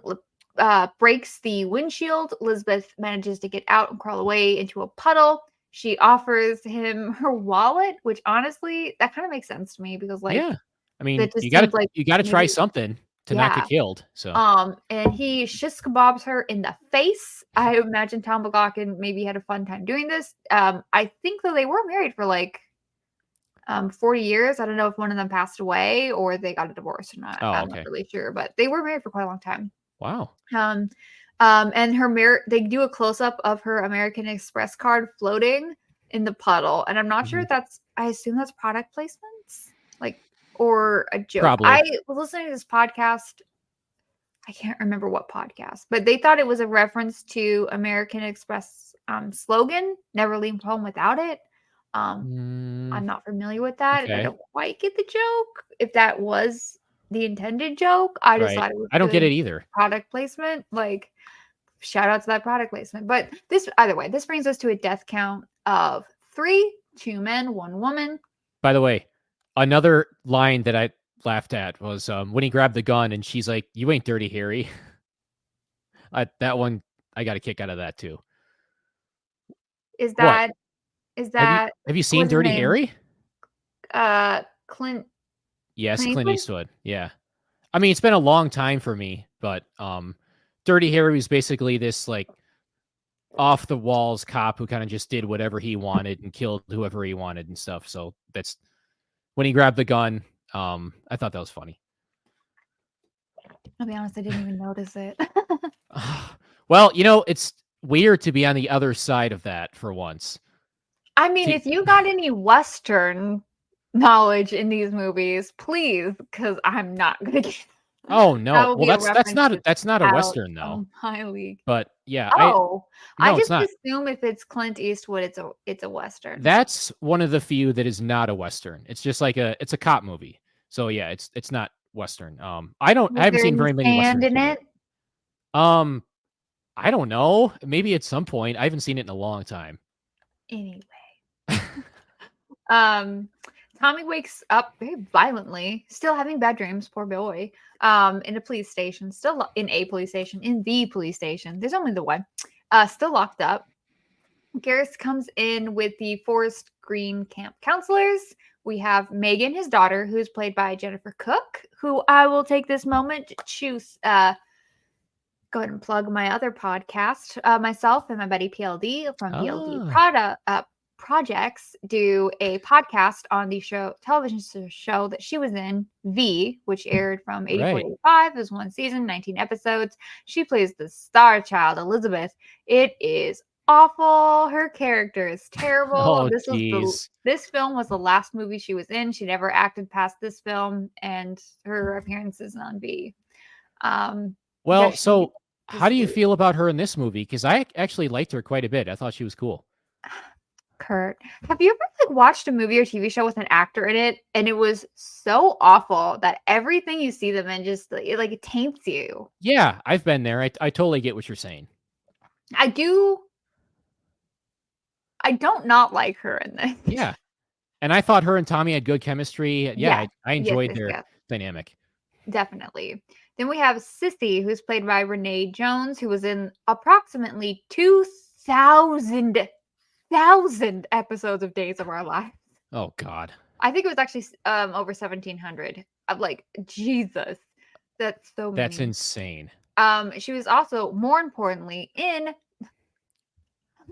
breaks the windshield. Elizabeth manages to get out and crawl away into a puddle. She offers him her wallet, which honestly, that kind of makes sense to me because like Yeah. I mean, that just seems like you gotta try maybe something to not yeah. get killed. So And he shish kebabs her in the face. I imagine Tom McLaughlin maybe had a fun time doing this. I think that they were married for like 40 years. I don't know if one of them passed away or they got a divorce or not. oh, I'm not okay. really sure, but they were married for quite a long time. Wow. Um, and they do a close up of her American Express card floating in the puddle, and I'm not sure Mhm. if I assume that's product placements, like or a joke. I Probably. was listening to this podcast. I can't remember what podcast, but they thought it was a reference to American Express slogan, "Never leave home without it." Um, Mm, I'm not familiar with that, and I okay. don't quite get the joke. If that was the intended joke, I just Right. thought it was I don't get good it either. product placement. Like, shout out to that product placement. But this, either way, this brings us to a death count of 3, 2 men, 1 woman. By the way, another line that I laughed at was when he grabbed the gun and she's like, "You ain't dirty, Harry." That one, I got a kick out of that too. Is What? that is that Have you seen what's his Dirty name? Harry? Clint Yes, Clint Clint Eastwood? Eastwood. Yeah. I mean, it's been a long time for me, but Dirty Harry was basically this like off the walls cop who kind of just did whatever he wanted and killed whoever he wanted and stuff. So that's when he grabbed the gun. I thought that was funny. I'll be honest, I didn't even notice it. Well, it's weird to be on the other side of that for once. I mean, To, if you got any Western knowledge in these movies, please, because I'm not gonna get oh that no, will well be a reference just that's not a out western though. of my league. But yeah, I Oh, I no, it's just not. assume if it's Clint Eastwood, it's a Western. That's one of the few that is not a western. It's just like it's a cop movie. So yeah, it's not western. I Was haven't there seen any very many sand westerns in either. it? Um, I don't know. Maybe at some point. I haven't seen it in a long time. Anyway. Um, Tommy wakes up very violently, still having bad dreams, poor boy. In a police station, in the police station. There's only the one. Still locked up. Garis comes in with the Forest Green camp counselors. We have Megan, his daughter, who's played by Jennifer Cook, who I will take this moment to go ahead and plug my other podcast. Myself and my buddy PLD from PLD Ah, Projects do a podcast on the television show that she was in, V, which aired from 84 right. to 85. It was 1 season, 19 episodes. She plays the star child, Elizabeth. It is awful. Her character is terrible. Oh, jeez. This film was the last movie she was in. She never acted past this film and her appearances on V. Yeah, Well, she so how just do you feel about her in this movie? Because I actually liked her quite a bit. I thought she was cool. Kurt, have you ever like watched a movie or TV show with an actor in it and it was so awful that everything you see them in just it taints you? Yeah, I've been there. I totally get what you're saying. I do. I don't not like her in this. Yeah. And I thought her and Tommy had good chemistry. Yeah, Yes, I yes, enjoyed yes, their yes, dynamic. definitely. Then we have Sissy, who's played by Renee Jones, who was in approximately 2,000 episodes of Days of Our Lives. Oh God. I think it was actually over 1,700. I'm like, Jesus, that's so That's many. insane. She was also, more importantly, I'm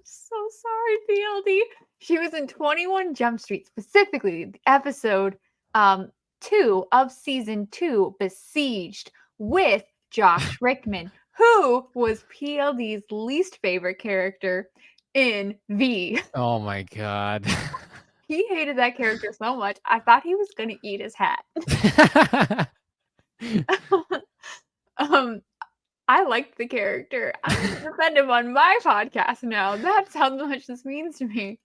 so sorry, BLD. She was in 21 Jump Street, specifically the episode 2 of season 2, Besieged, with Josh Rickman, who was PLD's least favorite character in V. Oh my God. He hated that character so much. I thought he was going to eat his hat. I liked the character. I'm going to defend him on my podcast now. That's how much this means to me.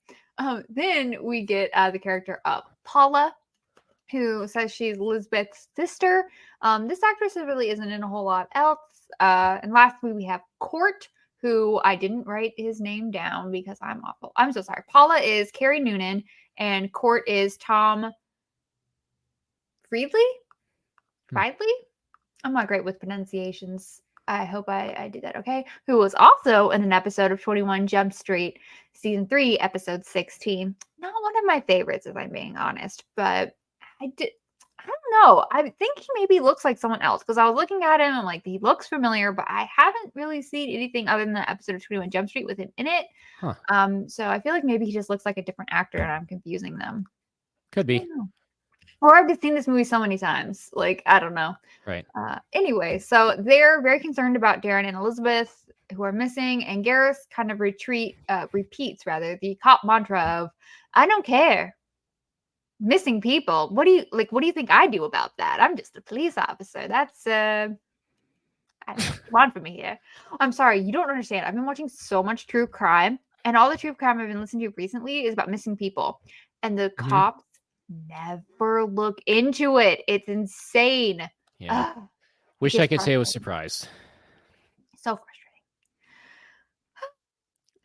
Then we get the character of Paula, who says she's Elizabeth's sister. This actress really isn't in a whole lot else. And lastly, we have Court, who I didn't write his name down because I'm awful. I'm so sorry. Paula is Carrie Noonan, and Court is Tom Friedley? Friedley? I'm not great with pronunciations. I hope I did that okay. Who was also in an episode of 21 Jump Street, season 3, episode 16. Not one of my favorites, if I'm being honest, but I don't know. I think he maybe looks like someone else because I was looking at him and like he looks familiar, but I haven't really seen anything other than the episode of 21 Jump Street with him in it. Huh. So I feel like maybe he just looks like a different actor and I'm confusing them. Could be. Or I've just seen this movie so many times. Like, I don't know. Right. Anyway, so they're very concerned about Darren and Elizabeth, who are missing, and Garis kind of repeats the cop mantra of, I don't care. Missing people. What do you think I do about that? I'm just a police officer. That's I don't know, come on for me here. I'm sorry, you don't understand. I've been watching so much true crime, and all the true crime I've been listening to recently is about missing people. And the cops never look into it. It's insane. Yeah. Wish I could say I was surprised. So frustrating.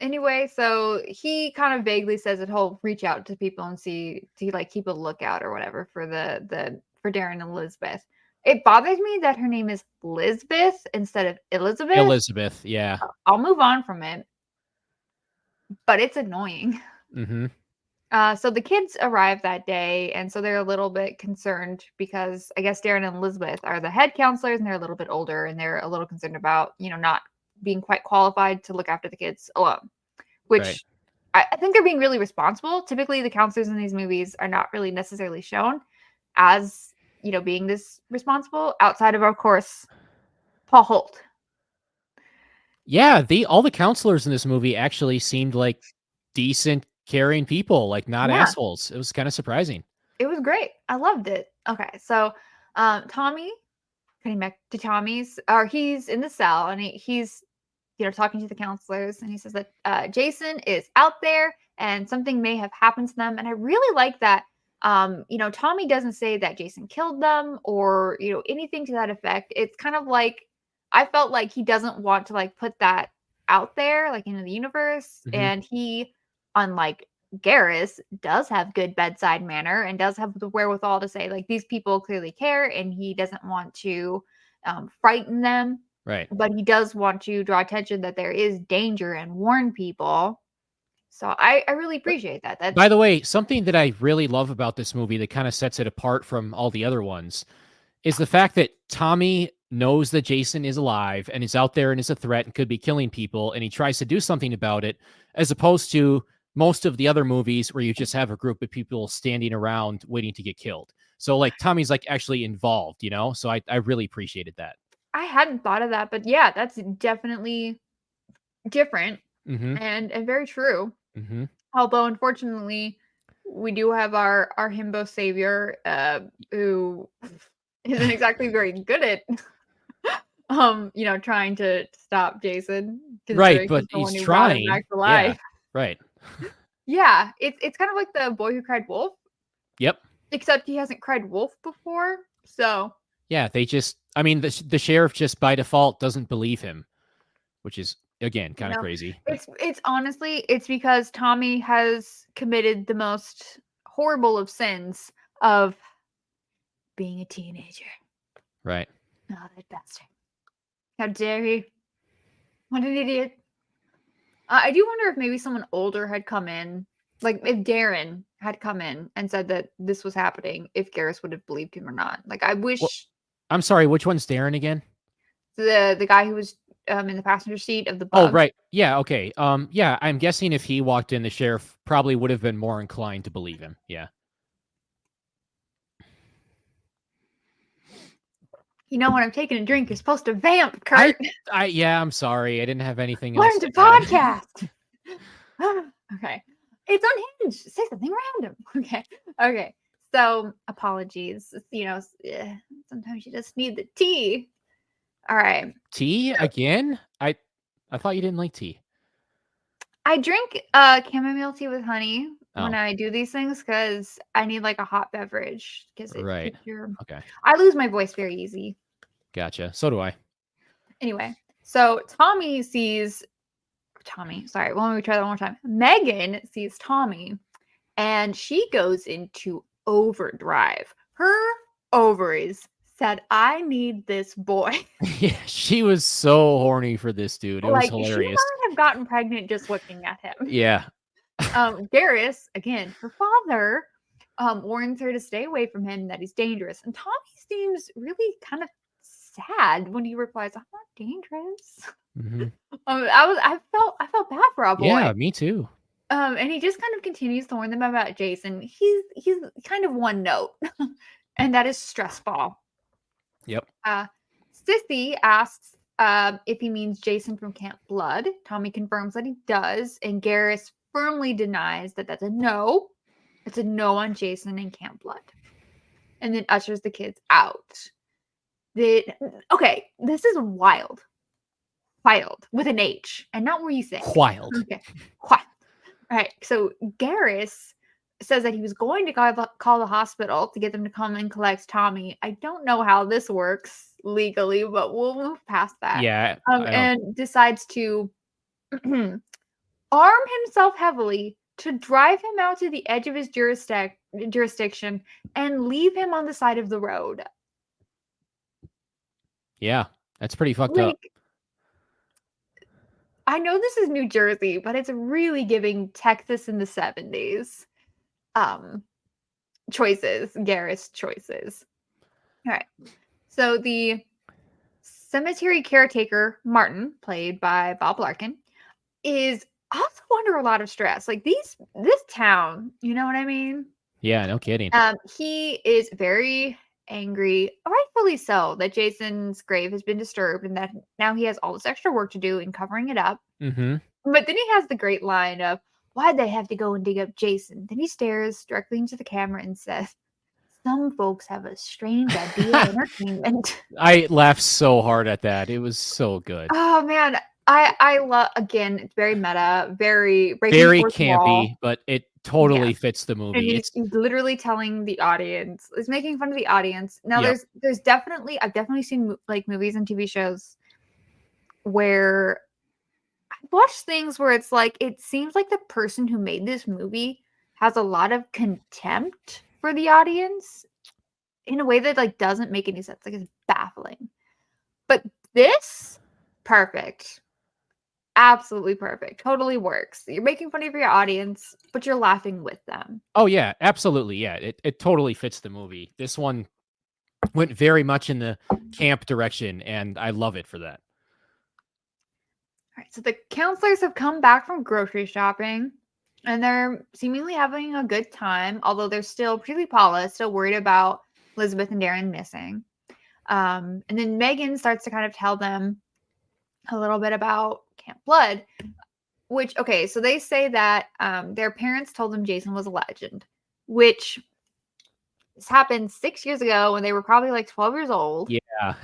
Anyway, so he kind of vaguely says that he'll reach out to people and see to like keep a lookout or whatever for for Darren and Elizabeth. It bothers me that her name is Lisbeth instead of Elizabeth. Elizabeth, yeah. I'll move on from it, but it's annoying. So the kids arrive that day, and so they're a little bit concerned because I guess Darren and Elizabeth are the head counselors, and they're a little bit older, and they're a little concerned about, not being quite qualified to look after the kids alone, which I think they're being really responsible. Typically, the counselors in these movies are not really necessarily shown as, being this responsible outside of course, Paul Holt. Yeah, all the counselors in this movie actually seemed like decent, caring people, like not assholes. It was kind of surprising. It was great. I loved it. Okay, so Tommy, cutting back to Tommy's, he's in the cell and he's talking to the counselors, and he says that Jason is out there and something may have happened to them. And I really like that. Tommy doesn't say that Jason killed them or anything to that effect. It's kind of like I felt like he doesn't want to like put that out there like into the universe, and he, unlike Garis, does have good bedside manner and does have the wherewithal to say like these people clearly care, and he doesn't want to frighten them. Right. But he does want to draw attention that there is danger and warn people. So I really appreciate that. By the way, something that I really love about this movie that kind of sets it apart from all the other ones is the fact that Tommy knows that Jason is alive and is out there and is a threat and could be killing people, and he tries to do something about it, as opposed to most of the other movies where you just have a group of people standing around waiting to get killed. So like Tommy's like actually involved, so I really appreciated that. I hadn't thought of that, but yeah, that's definitely different and very true. Although, unfortunately, we do have our himbo savior who isn't exactly very good at trying to stop Jason. Right, but he's trying. Back to life. Yeah, right. Yeah, it's kind of like the boy who cried wolf. Yep. Except he hasn't cried wolf before, so. Yeah, the sheriff just by default doesn't believe him, which is, again, kind of crazy. It's honestly, it's because Tommy has committed the most horrible of sins of being a teenager. Right. Oh, that bastard. How dare he? What an idiot. I do wonder if maybe someone older had come in, like if Darren had come in and said that this was happening, if Garis would have believed him or not. Like, I wish... Well, I'm sorry, which one's Darren again? The guy who was in the passenger seat of the bug. Oh, right. Yeah, okay. Yeah, I'm guessing if he walked in, the sheriff probably would have been more inclined to believe him. Yeah. You know, when I'm taking a drink, you're supposed to vamp, Kurt. Yeah, I'm sorry. I didn't have anything Learn else to to add. podcast. Okay. It's unhinged. Say something random. Okay. So, apologies. You know, sometimes you just need the tea. All right. Tea again? I thought you didn't like tea. I drink chamomile tea with honey when I do these things because I need like a hot beverage because it Right. keeps your. Okay. I lose my voice very easy. Gotcha. So do I. Anyway, so Tommy sees Tommy. Sorry, well, let me try that one more time. Megan sees Tommy, and she goes into overdrive. Her ovaries said, "I need this boy." Yeah, she was so horny for this dude. It was Like she hilarious. might have gotten pregnant just looking at him. Yeah. Garis, again, her father, warns her to stay away from him, that he's dangerous. And Tommy seems really kind of sad when he replies, "I'm not dangerous." Mm-hmm. I felt bad for our boy. Yeah, me too. And he just kind of continues to warn them about Jason. He's kind of one note, and that is stress ball. Yep. Sissy asks if he means Jason from Camp Blood. Tommy confirms that he does, and Garis firmly denies that that's a no. It's a no on Jason and Camp Blood. And then ushers the kids out. Okay, this is wild. Wild with an H, and not where you think. Wild. Okay, wild. All right, so Garis says that he was going to call the hospital to get them to come and collect Tommy. I don't know how this works legally, but we'll move past that. Yeah. And decides to arm himself heavily to drive him out to the edge of his jurisdiction and leave him on the side of the road. Yeah, that's pretty fucked up. I know this is New Jersey, but it's really giving Texas in the 70s choices, Garis choices. All right. So the cemetery caretaker, Martin, played by Bob Larkin, is also under a lot of stress. Like this town, you know what I mean? Yeah, no kidding. He is very angry, rightfully so, that Jason's grave has been disturbed and that now he has all this extra work to do in covering it up. Mm-hmm. But then he has the great line of, "Why'd they have to go and dig up Jason?" Then he stares directly into the camera and says, "Some folks have a strange idea of entertainment." I laughed so hard at that. It was so good. Oh man, I love, again, it's very meta, very campy, wall. but it totally fits the movie. And he's literally telling the audience, he's making fun of the audience. Now there's I've definitely seen like movies and TV shows where I've watched things where it's like, it seems like the person who made this movie has a lot of contempt for the audience in a way that like doesn't make any sense. Like it's baffling. But this, perfect. Absolutely perfect. Totally works. You're making fun of your audience, but you're laughing with them. Oh yeah, absolutely. Yeah, it totally fits the movie. This one went very much in the camp direction, and I love it for that. All right, so the counselors have come back from grocery shopping, and they're seemingly having a good time, although they're still, particularly Paula, still worried about Elizabeth and Darren missing. And then Megan starts to kind of tell them a little bit about Camp Blood, which, okay, so they say that their parents told them Jason was a legend, which this happened 6 years ago when they were probably like 12 years old. Yeah.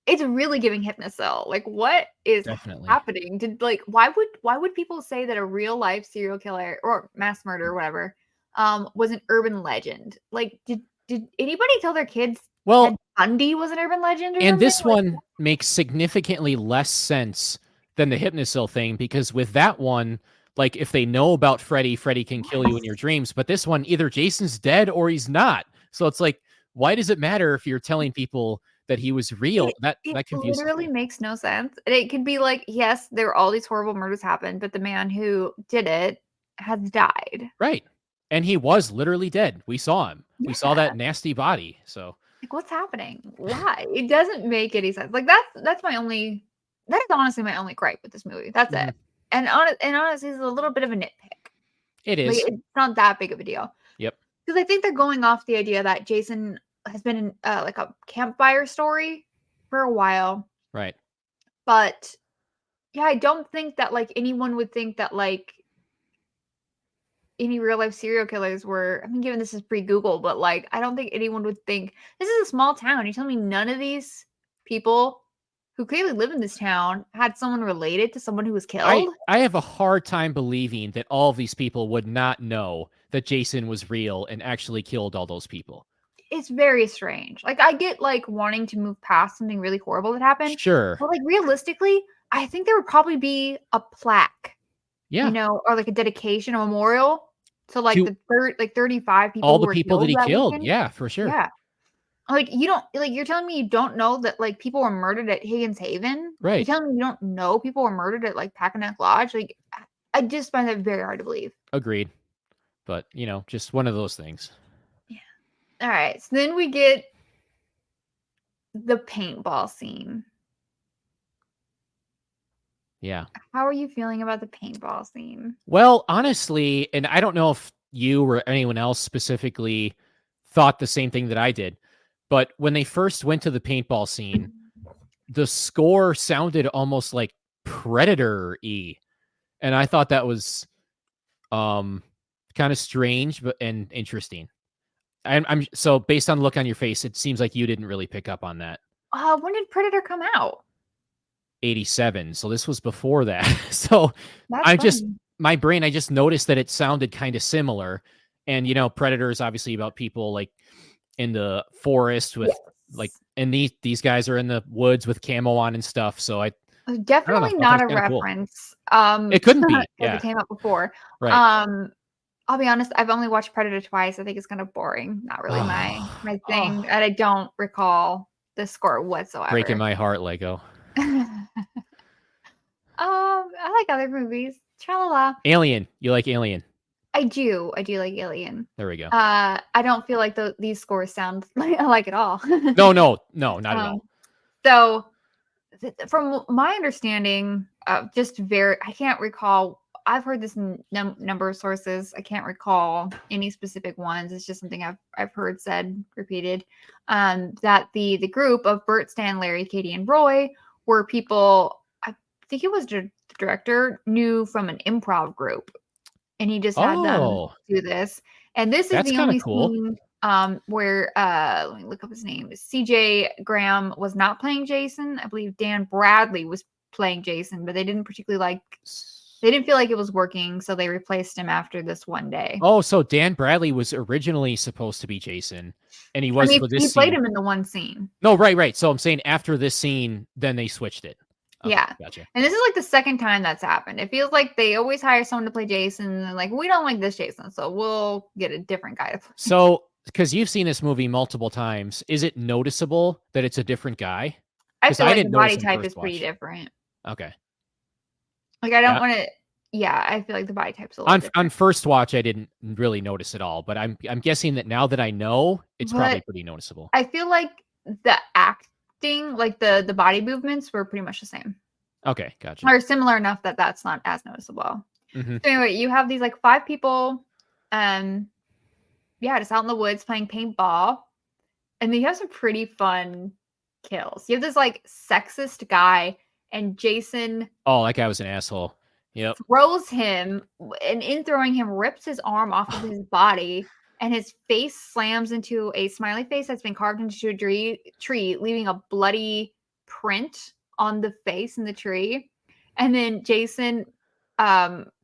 It's really giving Hypnocil. Like, what is happening? Why would people say that a real life serial killer or mass murder or whatever was an urban legend? Like, did anybody tell their kids Ted Bundy was an urban legend or something? And this one makes significantly less sense than the Hypnocil thing, because with that one, like, if they know about Freddy can kill you in your dreams, but this one, either Jason's dead or he's not. So it's like, why does it matter if you're telling people that he was real? That confuses literally me. Makes no sense. It could be like, yes, there were all these horrible murders happened, but the man who did it has died. Right. And he was literally dead. We saw him. We saw that nasty body. So like, what's happening? Why? It doesn't make any sense. Like that is honestly my only gripe with this movie. That's it. And honestly, it's a little bit of a nitpick. It is. Like, it's not that big of a deal. Yep. Because I think they're going off the idea that Jason has been like a campfire story for a while. Right. But yeah, I don't think that like anyone would think that like any real life serial killers were. I mean, given this is pre-Google, but like I don't think anyone would think this is a small town. You tell me none of these people who clearly live in this town had someone related to someone who was killed? I have a hard time believing that all of these people would not know that Jason was real and actually killed all those people. It's very strange. Like I get like wanting to move past something really horrible that happened, Sure. but like realistically, I think there would probably be a plaque, Yeah. or like a dedication, a memorial to like To the 35 people all who the were people that killed he that killed. weekend. Yeah, for sure. Yeah. Like you don't like you're telling me you don't know that like people were murdered at Higgins Haven? You're Right. telling me you don't know people were murdered at like Packanack Lodge? Like I just find that very hard to believe. Agreed. But, just one of those things. Yeah. All right. So then we get the paintball scene. Yeah. How are you feeling about the paintball scene? Well, honestly, and I don't know if you or anyone else specifically thought the same thing that I did, but when they first went to the paintball scene, the score sounded almost like Predator-y. And I thought that was kind of strange and interesting. I'm so based on the look on your face, it seems like you didn't really pick up on that. When did Predator come out? 87. So this was before that. So That's funny. my brain, I just noticed that it sounded kind of similar. And, Predator is obviously about people like in the forest with like, and these guys are in the woods with camo on and stuff. So I don't know. Definitely I thought not that a was kinda cool. reference. It couldn't be. Because Yeah. it came out before. Right. I'll be honest, I've only watched Predator twice. I think it's kind of boring. Not really my thing. And I don't recall the score whatsoever. Breaking my heart, Lego. I like other movies. Tra-la-la. Alien. You like Alien? I do like Alien. There we go. I don't feel like these scores sound like at all. No, not at all. So, from my understanding, I can't recall. I've heard this number of sources. I can't recall any specific ones. It's just something I've heard said, repeated. That the group of Bert, Stan, Larry, Katie, and Roy were people. I think it was the director knew from an improv group, and he just had them do this. And this is the only cool. scene where let me look up his name. CJ Graham was not playing Jason. I believe Dan Bradley was playing Jason, but they didn't feel like it was working, so they replaced him after this one day. Oh, so Dan Bradley was originally supposed to be Jason, and he was for this he scene. played him in the one scene. No, right. So I'm saying after this scene, then they switched it. Okay, yeah, gotcha. And this is like the second time that's happened. It feels like they always hire someone to play Jason, and like, we don't like this Jason, so we'll get a different guy to play. So, because you've seen this movie multiple times, is it noticeable that it's a different guy? I feel like the body type is pretty different. Okay. Like I don't want to. Yeah, I feel like the body type's a little different. On first watch, I didn't really notice at all, but I'm guessing that now that I know, it's probably pretty noticeable. I feel like the acting, like the body movements, were pretty much the same. Okay, gotcha. Or similar enough that that's not as noticeable. Mm-hmm. So anyway, you have these like 5 people, just out in the woods playing paintball, and then you have some pretty fun kills. You have this like sexist guy, and Jason. Oh, that guy was an asshole. Yep. Throws him, and in throwing him, rips his arm off of his body, and his face slams into a smiley face that's been carved into a tree, leaving a bloody print on the face in the tree. And then Jason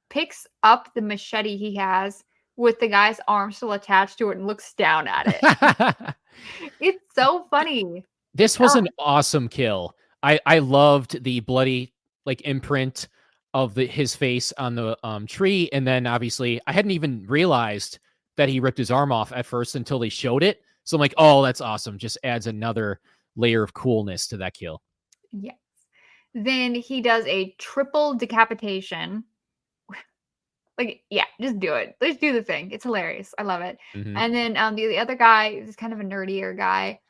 picks up the machete he has with the guy's arm still attached to it and looks down at it. It's so funny. This was an awesome kill. I loved the bloody like imprint of his face on the tree, and then obviously I hadn't even realized that he ripped his arm off at first until they showed it. So I'm like, oh, that's awesome. Just adds another layer of coolness to that kill. Yes. Then he does a triple decapitation. Like, yeah, just do it. Let's do the thing. It's hilarious. I love it. Mm-hmm. And then the other guy is kind of a nerdier guy.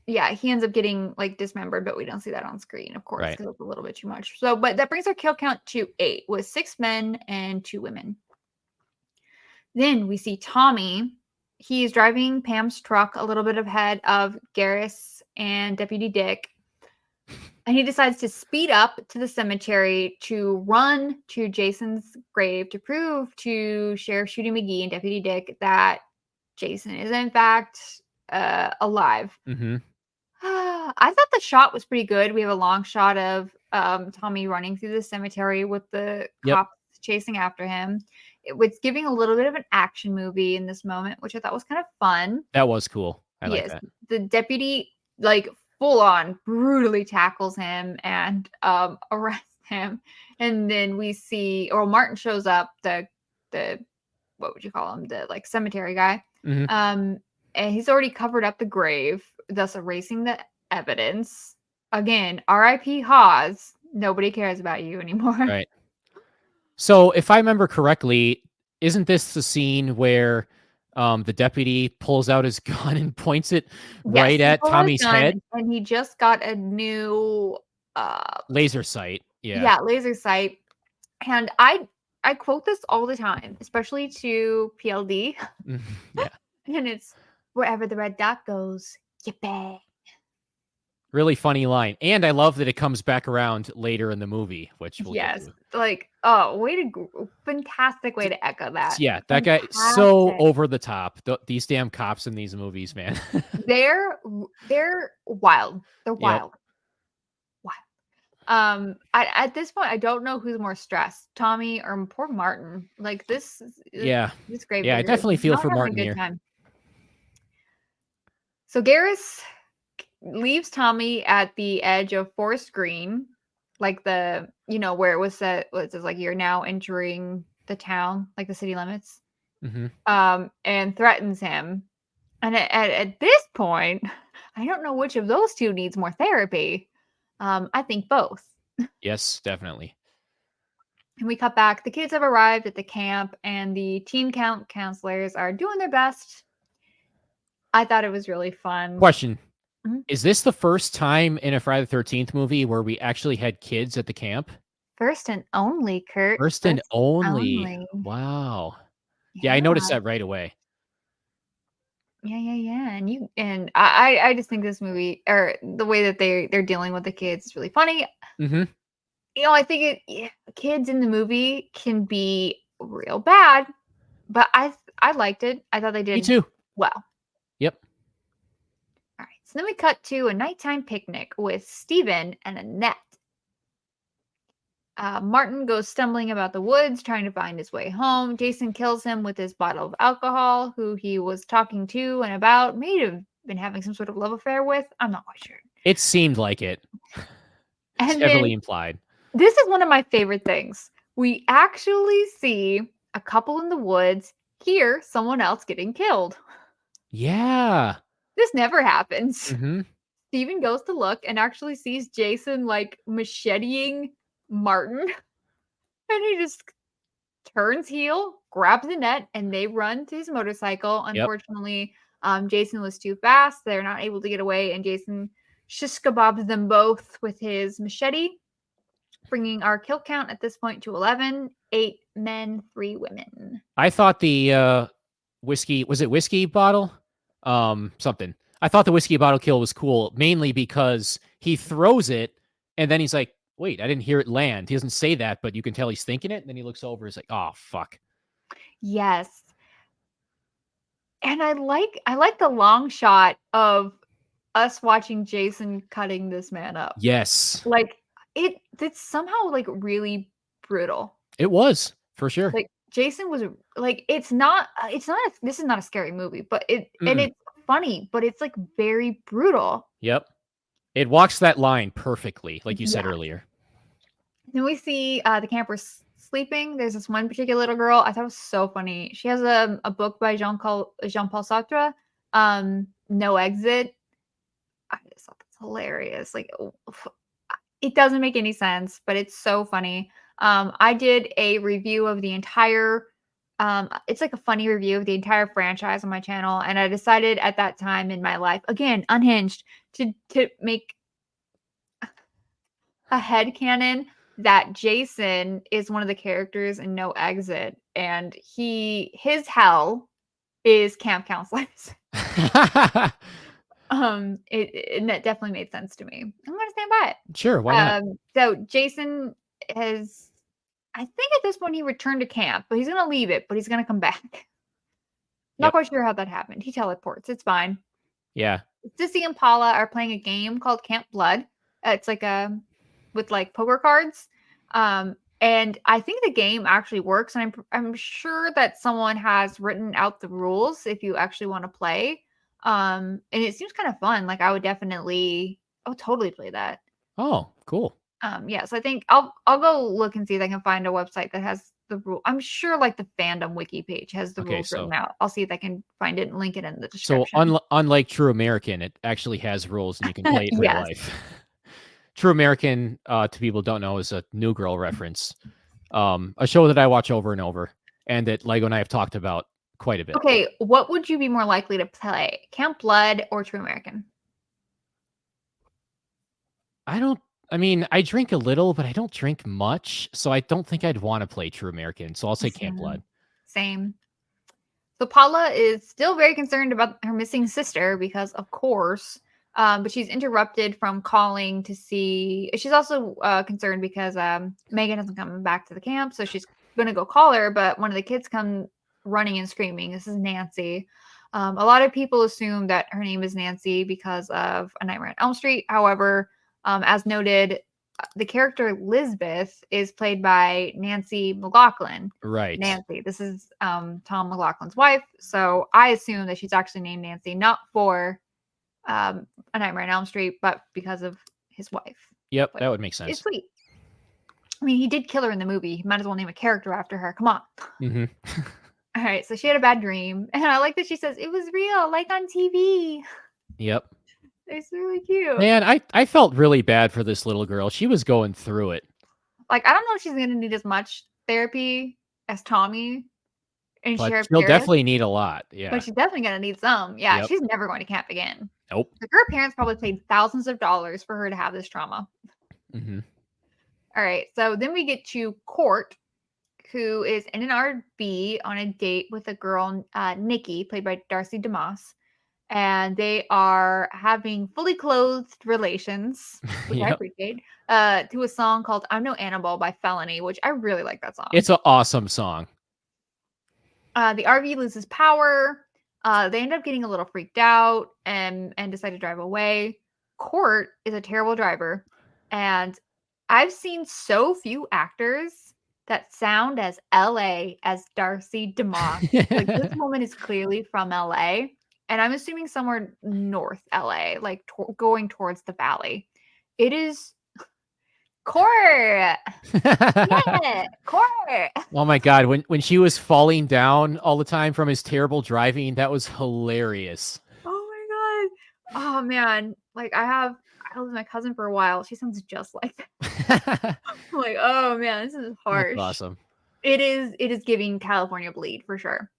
He ends up getting like dismembered, but we don't see that on screen, of course, because it's a little bit too much. So, but that brings our kill count to 8, with 6 men and 2 women. Then we see Tommy. he's driving Pam's truck a little bit ahead of Garis and Deputy Dick. And he decides to speed up to the cemetery to run to Jason's grave to prove to Sheriff Shooty McGee and Deputy Dick that Jason is in fact alive. Mm-hmm. I thought the shot was pretty good. We have a long shot of Tommy running through the cemetery with the cops chasing after him. It was giving a little bit of an action movie in this moment, which I thought was kind of fun. That was cool. I like that. The deputy, like, full on brutally tackles him and arrests him. And then we see, or Martin shows up, the what would you call him? The like cemetery guy. Mm-hmm. And he's already covered up the grave, thus erasing the evidence. Again, R.I.P. Hawes. Nobody cares about you anymore. Right. So if I remember correctly, isn't this the scene where the deputy pulls out his gun and points it right at Tommy's head? And he just got a new laser sight. Yeah, laser sight. And I quote this all the time, especially to PLD. Yeah. And it's wherever the red dot goes, you bang. Really funny line. And I love that it comes back around later in the movie, which we'll get to. Like, fantastic way to echo that. Yeah, that guy so over the top. These damn cops in these movies, man. They're wild. They're wild. Wild. At this point, I don't know who's more stressed, Tommy or poor Martin. Like this. This great. Yeah, I definitely feel for Martin here. Time. So Garis leaves Tommy at the edge of Forest Green, like where it was set. It says like you're now entering the town, like the city limits, and threatens him. And at this point, I don't know which of those two needs more therapy. I think both. Yes, definitely. And we cut back. The kids have arrived at the camp, and the teen counselors are doing their best. I thought it was really fun. Question. Mm-hmm. Is this the first time in a Friday the 13th movie where we actually had kids at the camp? First and only, Kurt. First and only. Wow. Yeah, I noticed that right away. Yeah. And I just think this movie, or the way that they're dealing with the kids, is really funny. Mm-hmm. I think kids in the movie can be real bad, but I liked it. I thought they did. Me too. Well. Yep. All right. So then we cut to a nighttime picnic with Steven and Annette. Martin goes stumbling about the woods, trying to find his way home. Jason kills him with his bottle of alcohol, who he was talking to and about, may have been having some sort of love affair with. I'm not quite sure. It seemed like it. It's heavily implied. This is one of my favorite things. We actually see a couple in the woods hear someone else getting killed. Yeah. This never happens. Mm-hmm. Steven goes to look and actually sees Jason like macheteing Martin. And he just turns heel, grabs Annette, and they run to his motorcycle. Unfortunately, Jason was too fast. They're not able to get away, and Jason shish kebabs them both with his machete, bringing our kill count at this point to 11. 8 men, 3 women. I thought the whiskey, was it whiskey bottle? Something. I thought the whiskey bottle kill was cool, mainly because he throws it and then he's like, wait, I didn't hear it land. He doesn't say that, but you can tell he's thinking it. And then he looks over, he's like, oh, fuck. Yes. And I like the long shot of us watching Jason cutting this man up. Yes. Like it's somehow like really brutal. It was, for sure. Like Jason was like, this is not a scary movie, but and it's funny, but it's like very brutal. Yep. It walks that line perfectly, like you said earlier. Then we see the campers sleeping. There's this one particular little girl. I thought it was so funny. She has a book by Jean-Paul Sartre, No Exit. I just thought that's hilarious. Like, it doesn't make any sense, but it's so funny. I did a review of the entire it's like a funny review of the entire franchise on my channel, and I decided at that time in my life, again, unhinged, to make a headcanon that Jason is one of the characters in No Exit, and his hell is camp counselors. And that definitely made sense to me. I'm gonna stand by it. Sure, why not? So Jason has, I think at this point he returned to camp, but he's gonna leave it, but he's gonna come back. Not Yep. quite sure how that happened. He teleports. It's fine. Yeah. Sissy and Paula are playing a game called Camp Blood. It's like a with like poker cards. And I think the game actually works, and I'm sure that someone has written out the rules if you actually want to play. And it seems kind of fun. Like I would totally play that. Oh, cool. Yeah, so I think I'll go look and see if I can find a website that has the rule. I'm sure like the fandom wiki page has the Okay, rules so written out. I'll see if I can find it and link it in the description. unlike True American, it actually has rules and you can play it in real Yes. life. True American, to people who don't know, is a New Girl reference. A show that I watch over and over, and that Lego and I have talked about quite a bit. Okay, what would you be more likely to play? Camp Blood or True American? I mean, I drink a little, but I don't drink much, so I don't think I'd want to play True American. So I'll say Camp Blood. Same. So Paula is still very concerned about her missing sister because, of course, but she's interrupted from calling to see. She's also concerned because Megan hasn't come back to the camp, so she's going to go call her. But one of the kids come running and screaming. This is Nancy. A lot of people assume that her name is Nancy because of A Nightmare on Elm Street. However, as noted, the character Lisbeth is played by Nancy McLaughlin. Right. Nancy. This is Thom McLaughlin's wife. So I assume that she's actually named Nancy, not for A Nightmare on Elm Street, but because of his wife. Yep, But that would make sense. it's sweet. I mean, he did kill her in the movie. He might as well name a character after her. Come on. Mm-hmm. All right. So she had a bad dream. And I like that she says, it was real, like on TV. Yep. It's really cute. Man, I felt really bad for this little girl. She was going through it. Like, I don't know if she's going to need as much therapy as Tommy and But Sheriff she'll Garris, definitely need a lot. Yeah. but she's definitely going to need some. Yeah, Yep. she's never going to camp again. Nope. Like, her parents probably paid thousands of dollars for her to have this trauma. Mm-hmm. All right, so then we get to Court, who is in an RV on a date with a girl, Nikki, played by Darcy DeMoss. And they are having fully clothed relations, which I Yep. appreciate, to a song called I'm No Animal by Felony, which I really like that song. It's an awesome song. The RV loses power. They end up getting a little freaked out and decide to drive away. Court is a terrible driver. And I've seen so few actors that sound as LA as Darcy DeMoss. Like, this woman is clearly from LA. And I'm assuming somewhere north LA, like going towards the valley. It is Court. Yeah, Court. Oh my God. When she was falling down all the time from his terrible driving, that was hilarious. Oh my God. Oh man. Like I lived with my cousin for a while. She sounds just like that. I'm like, oh man, this is harsh. That's awesome. It is giving California Bleed for sure.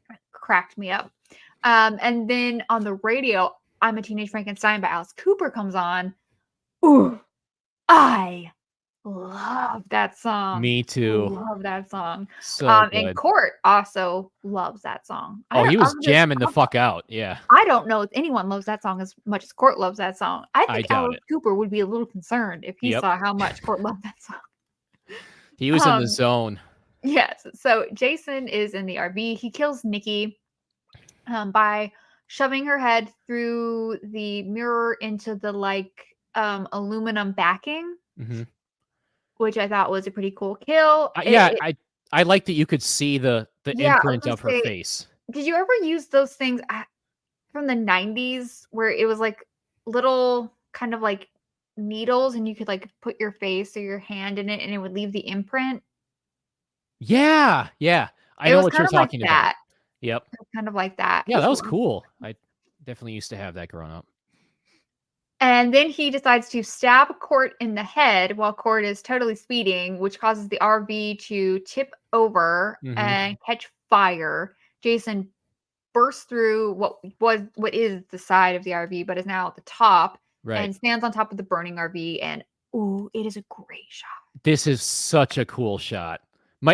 It cracked me up. And then on the radio, I'm a Teenage Frankenstein by Alice Cooper comes on. Ooh, I love that song. Me too. Love that song. So And good. Court also loves that song. Oh, he was jamming the fuck out. Yeah. I don't know if anyone loves that song as much as Court loves that song. I think doubt Alice Cooper would be a little concerned if he saw how much Court loved that song. He was in the zone. Yes. So Jason is in the RV. He kills Nikki by shoving her head through the mirror into the aluminum backing, which I thought was a pretty cool kill. I like that you could see the imprint of her face. Did you ever use those things from the 90s where it was like little kind of like needles and you could like put your face or your hand in it and it would leave the imprint? Yeah. I know what you're talking about. Yep. Kind of like that. Yeah, that was cool. I definitely used to have that growing up. And then he decides to stab Court in the head while Court is totally speeding, which causes the RV to tip over and catch fire. Jason bursts through what is the side of the RV, but is now at the top, and stands on top of the burning RV. And it is a great shot. This is such a cool shot.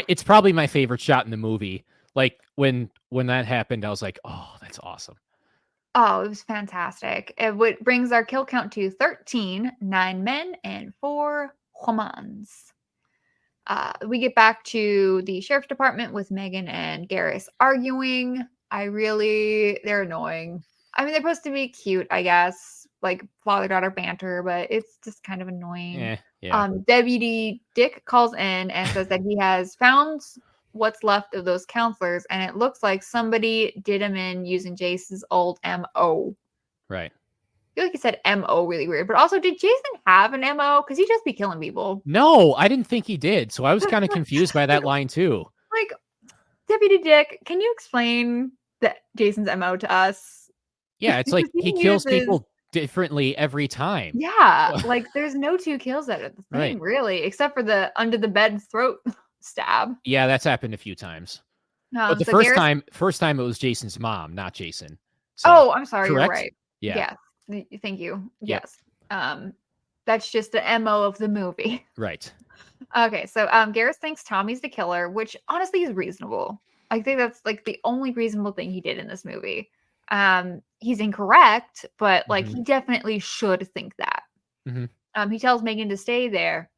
It's probably my favorite shot in the movie. Like when that happened, I was like, oh, that's awesome. Oh, it was fantastic. It brings our kill count to 13, 9 men and 4 women. We get back to the sheriff's department with Megan and Garis arguing. They're annoying. I mean, they're supposed to be cute, I guess, like father-daughter banter, but it's just kind of annoying. Yeah. Deputy Dick calls in and says that he has found what's left of those counselors, and it looks like somebody did him in using Jason's old MO. Right. I feel like he said MO really weird, but also, did Jason have an MO? Because he'd just be killing people. No, I didn't think he did. So I was kind of confused by that line too. Like, Deputy Dick, can you explain Jason's MO to us? Yeah, it's like he kills people differently every time. Yeah, like there's no 2 kills out of the thing, really, except for the under the bed throat stab. Yeah, that's happened a few times. But the So first time it was Jason's mom, not Jason. So, oh, I'm sorry, correct? you're right. Yeah. Yes. Thank you. Yep. Yes. That's just the MO of the movie. Right. Okay, so Garis thinks Tommy's the killer, which honestly is reasonable. I think that's like the only reasonable thing he did in this movie. He's incorrect, but like he definitely should think that. He tells Megan to stay there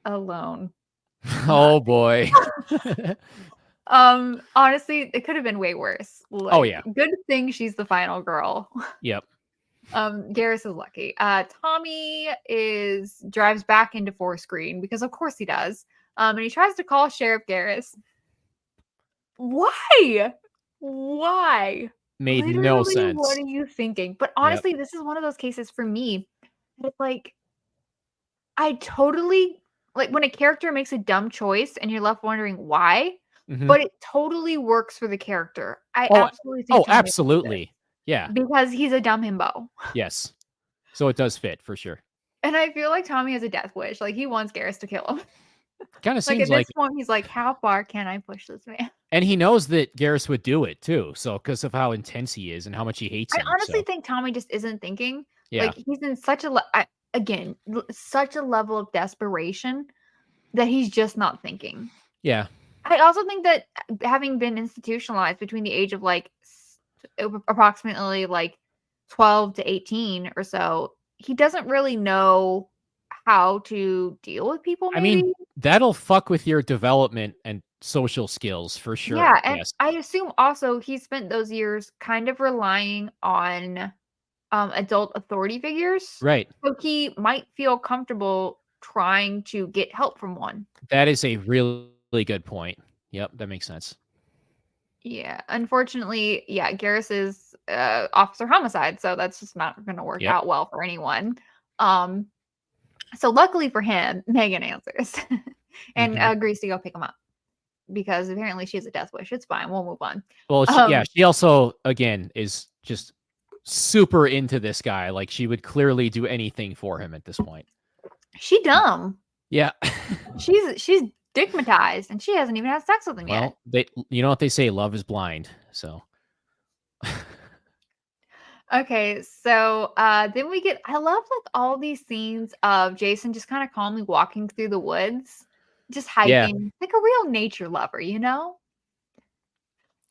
alone. Oh boy. Honestly, it could have been way worse. Like, oh yeah. Good thing she's the final girl. Yep. Garis is lucky. Tommy drives back into Forest Green because of course he does. And he tries to call Sheriff Garis. Why? Made Literally, no sense. What are you thinking? But honestly, this is one of those cases for me. It's like I totally like when a character makes a dumb choice and you're left wondering why, but it totally works for the character. I absolutely think. Oh, absolutely. Yeah. Because he's a dumb himbo. Yes. So it does fit for sure. And I feel like Tommy has a death wish. Like he wants Garis to kill him. Kind of like seems at this point, he's like, how far can I push this man? And he knows that Garis would do it too. So because of how intense he is and how much he hates him. I honestly think Tommy just isn't thinking. Yeah. Like he's in such such a level of desperation that he's just not thinking. Yeah. I also think that having been institutionalized between the age of like approximately like 12 to 18 or so, he doesn't really know how to deal with people. Maybe. I mean, that'll fuck with your development and social skills for sure. Yeah, and I assume also he spent those years kind of relying on adult authority figures. Right. So he might feel comfortable trying to get help from one. That is a really good point. Yep, that makes sense. Yeah, unfortunately, Garis is officer homicide, so that's just not going to work out well for anyone. So luckily for him, Megan answers and agrees to go pick him up because apparently she has a death wish. It's fine. We'll move on. Well, she also, again, is just super into this guy. Like she would clearly do anything for him at this point. She dumb. Yeah. she's stigmatized and she hasn't even had sex with him yet. You know what they say, love is blind. So okay, so then we get, I love like all these scenes of Jason just kind of calmly walking through the woods, just hiking, like a real nature lover, you know?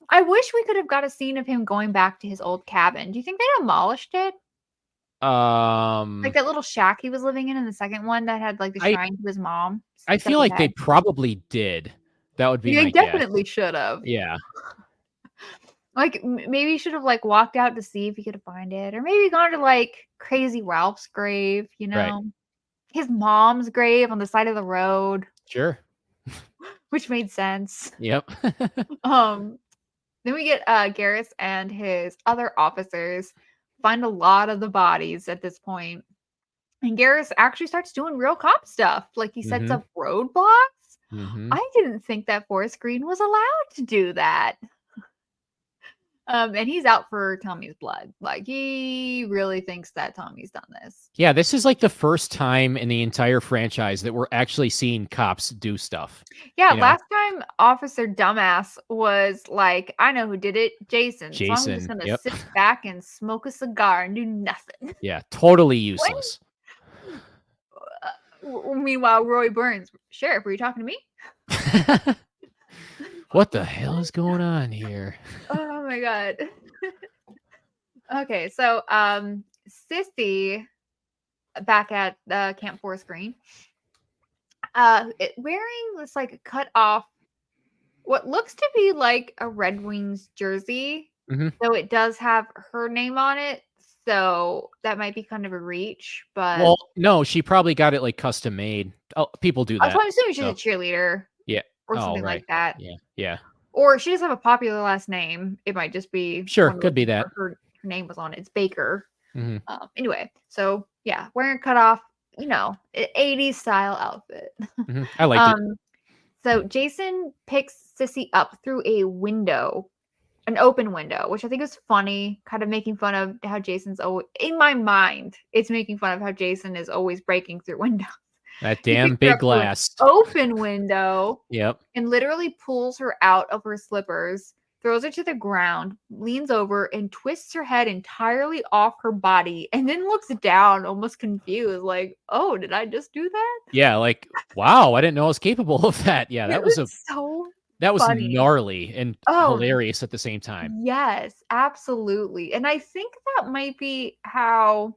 I wish we could have got a scene of him going back to his old cabin. Do you think they demolished it? Like that little shack he was living in the second one that had like the shrine to his mom. I feel like they probably did. That would be they definitely should have. Yeah. Like maybe he should have like walked out to see if he could find it, or maybe gone to like Crazy Ralph's grave, you know, his mom's grave on the side of the road. Sure. Which made sense. Yep. Then we get Garis and his other officers find a lot of the bodies at this point. And Garis actually starts doing real cop stuff. Like he sets up roadblocks. I didn't think that Forest Green was allowed to do that. And he's out for Tommy's blood. Like he really thinks that Tommy's done this. Yeah, this is like the first time in the entire franchise that we're actually seeing cops do stuff. Yeah, last time Officer Dumbass was like, I know who did it, Jason. So I'm just gonna sit back and smoke a cigar and do nothing. Yeah, totally useless. Meanwhile, Roy Burns, Sheriff, were you talking to me? What the hell is going on here? Oh my god. Okay, so Sissy back at Camp Forest Green, wearing this like cut off what looks to be like a Red Wings jersey. Mhm. So it does have her name on it. So that might be kind of a reach, but Well, no, she probably got it, like, custom made. Oh, people do so that. I'm assuming she's a So, cheerleader yeah. or Oh, something like right. that. Yeah, yeah. Or she does have a popular last name. It might just be Sure, one of those could be things that. where her name was on it. It's Baker. Mhm, Anyway, so yeah, wearing a cutoff, 80s style outfit. mhm. I liked it. um, so Jason picks Sissy up through a window, an open window, which I think is funny, kind of making fun of how Jason's always, in my mind, it's making fun of how Jason is always breaking through windows. That He damn picks her big up through an glass. open window Yep. and literally pulls her out of her slippers, throws her to the ground, leans over and twists her head entirely off her body, and then looks down, almost confused, like, "Oh, did I just do that?" Yeah, like, wow, I didn't know I was capable of that. Yeah, It was so that was funny. gnarly and Oh, hilarious at the same time. yes, absolutely. And I think that might be how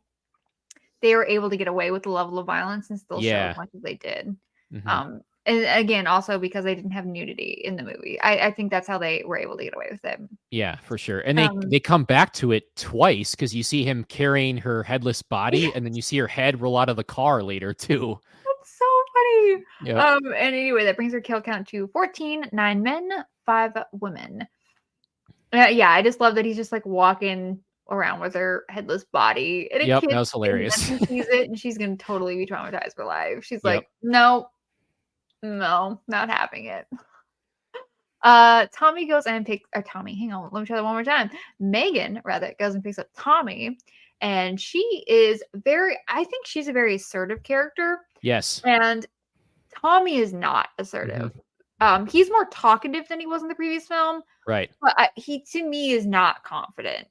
they were able to get away with the level of violence and still show as Yeah. much as they did. Mhm. And again, also because they didn't have nudity in the movie. I think that's how they were able to get away with it. Yeah, for sure. And Um, they come back to it twice because you see him carrying her headless body, and then you see her head roll out of the car later too. that's so funny. Yep. And anyway, that brings her kill count to 14, 9 men, 5 women. Yeah, I just love that he's just like walking around with her headless body. And a Yep, that kid was in the hilarious. end sees it and she's gonna totally be traumatized for life. She's Yep. like, no, no, not having it. Tommy goes and picks or Tommy, hang on, let me try that one more time. Megan, rather, goes and picks up Tommy, and she is I think she's a very assertive character, Yes. and Tommy is not Mhm. assertive. He's more talkative than he was in the previous film, Right. but he to me is not confident.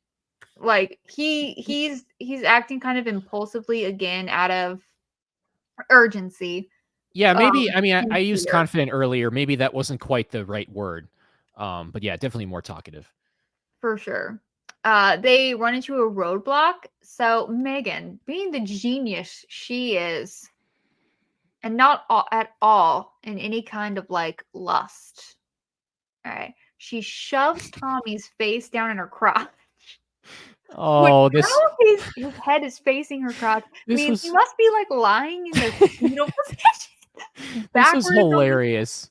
Like Y he's acting kind of impulsively again out of urgency. Yeah, maybe, Um, I mean, I and used fear. confident earlier, maybe that wasn't quite the right word. But yeah, definitely more talkative. For sure. They run into a roadblock. So Megan, being the genius she is, and not at all in any kind of like lust. All right. She shoves Tommy's face down in her crotch, which Oh, how his head is facing her crotch this means he was must be like lying in the fetal position this was backwards on the. hilarious.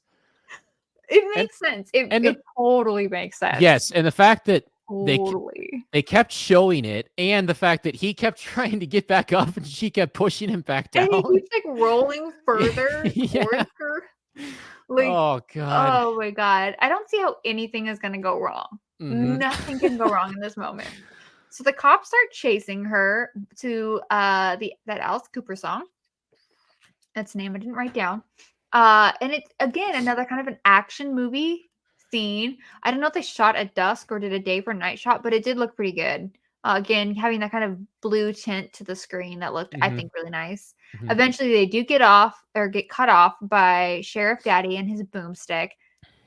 It And makes sense. It and the it totally makes sense. yes, and the fact that they k Totally. they kept showing it, and the fact that he kept trying to get back up and she kept pushing him back And he down. keeps, like, rolling further Yeah. towards her. Like, Oh god. oh my god. I don't see how anything is gonna go wrong. Mhm. Nothing can go wrong in this moment. So the cops start chasing her to, that Alice Cooper song. That's a name I didn't write down. And it's, again, another kind of an action movie scene. I don't know if they shot at dusk or did a day for night shot, but it did look pretty good. Again, having that kind of blue tint to the screen that looked, I Mhm, think, really nice. mhm. Eventually, they do get off or get cut off by Sheriff Daddy and his boomstick,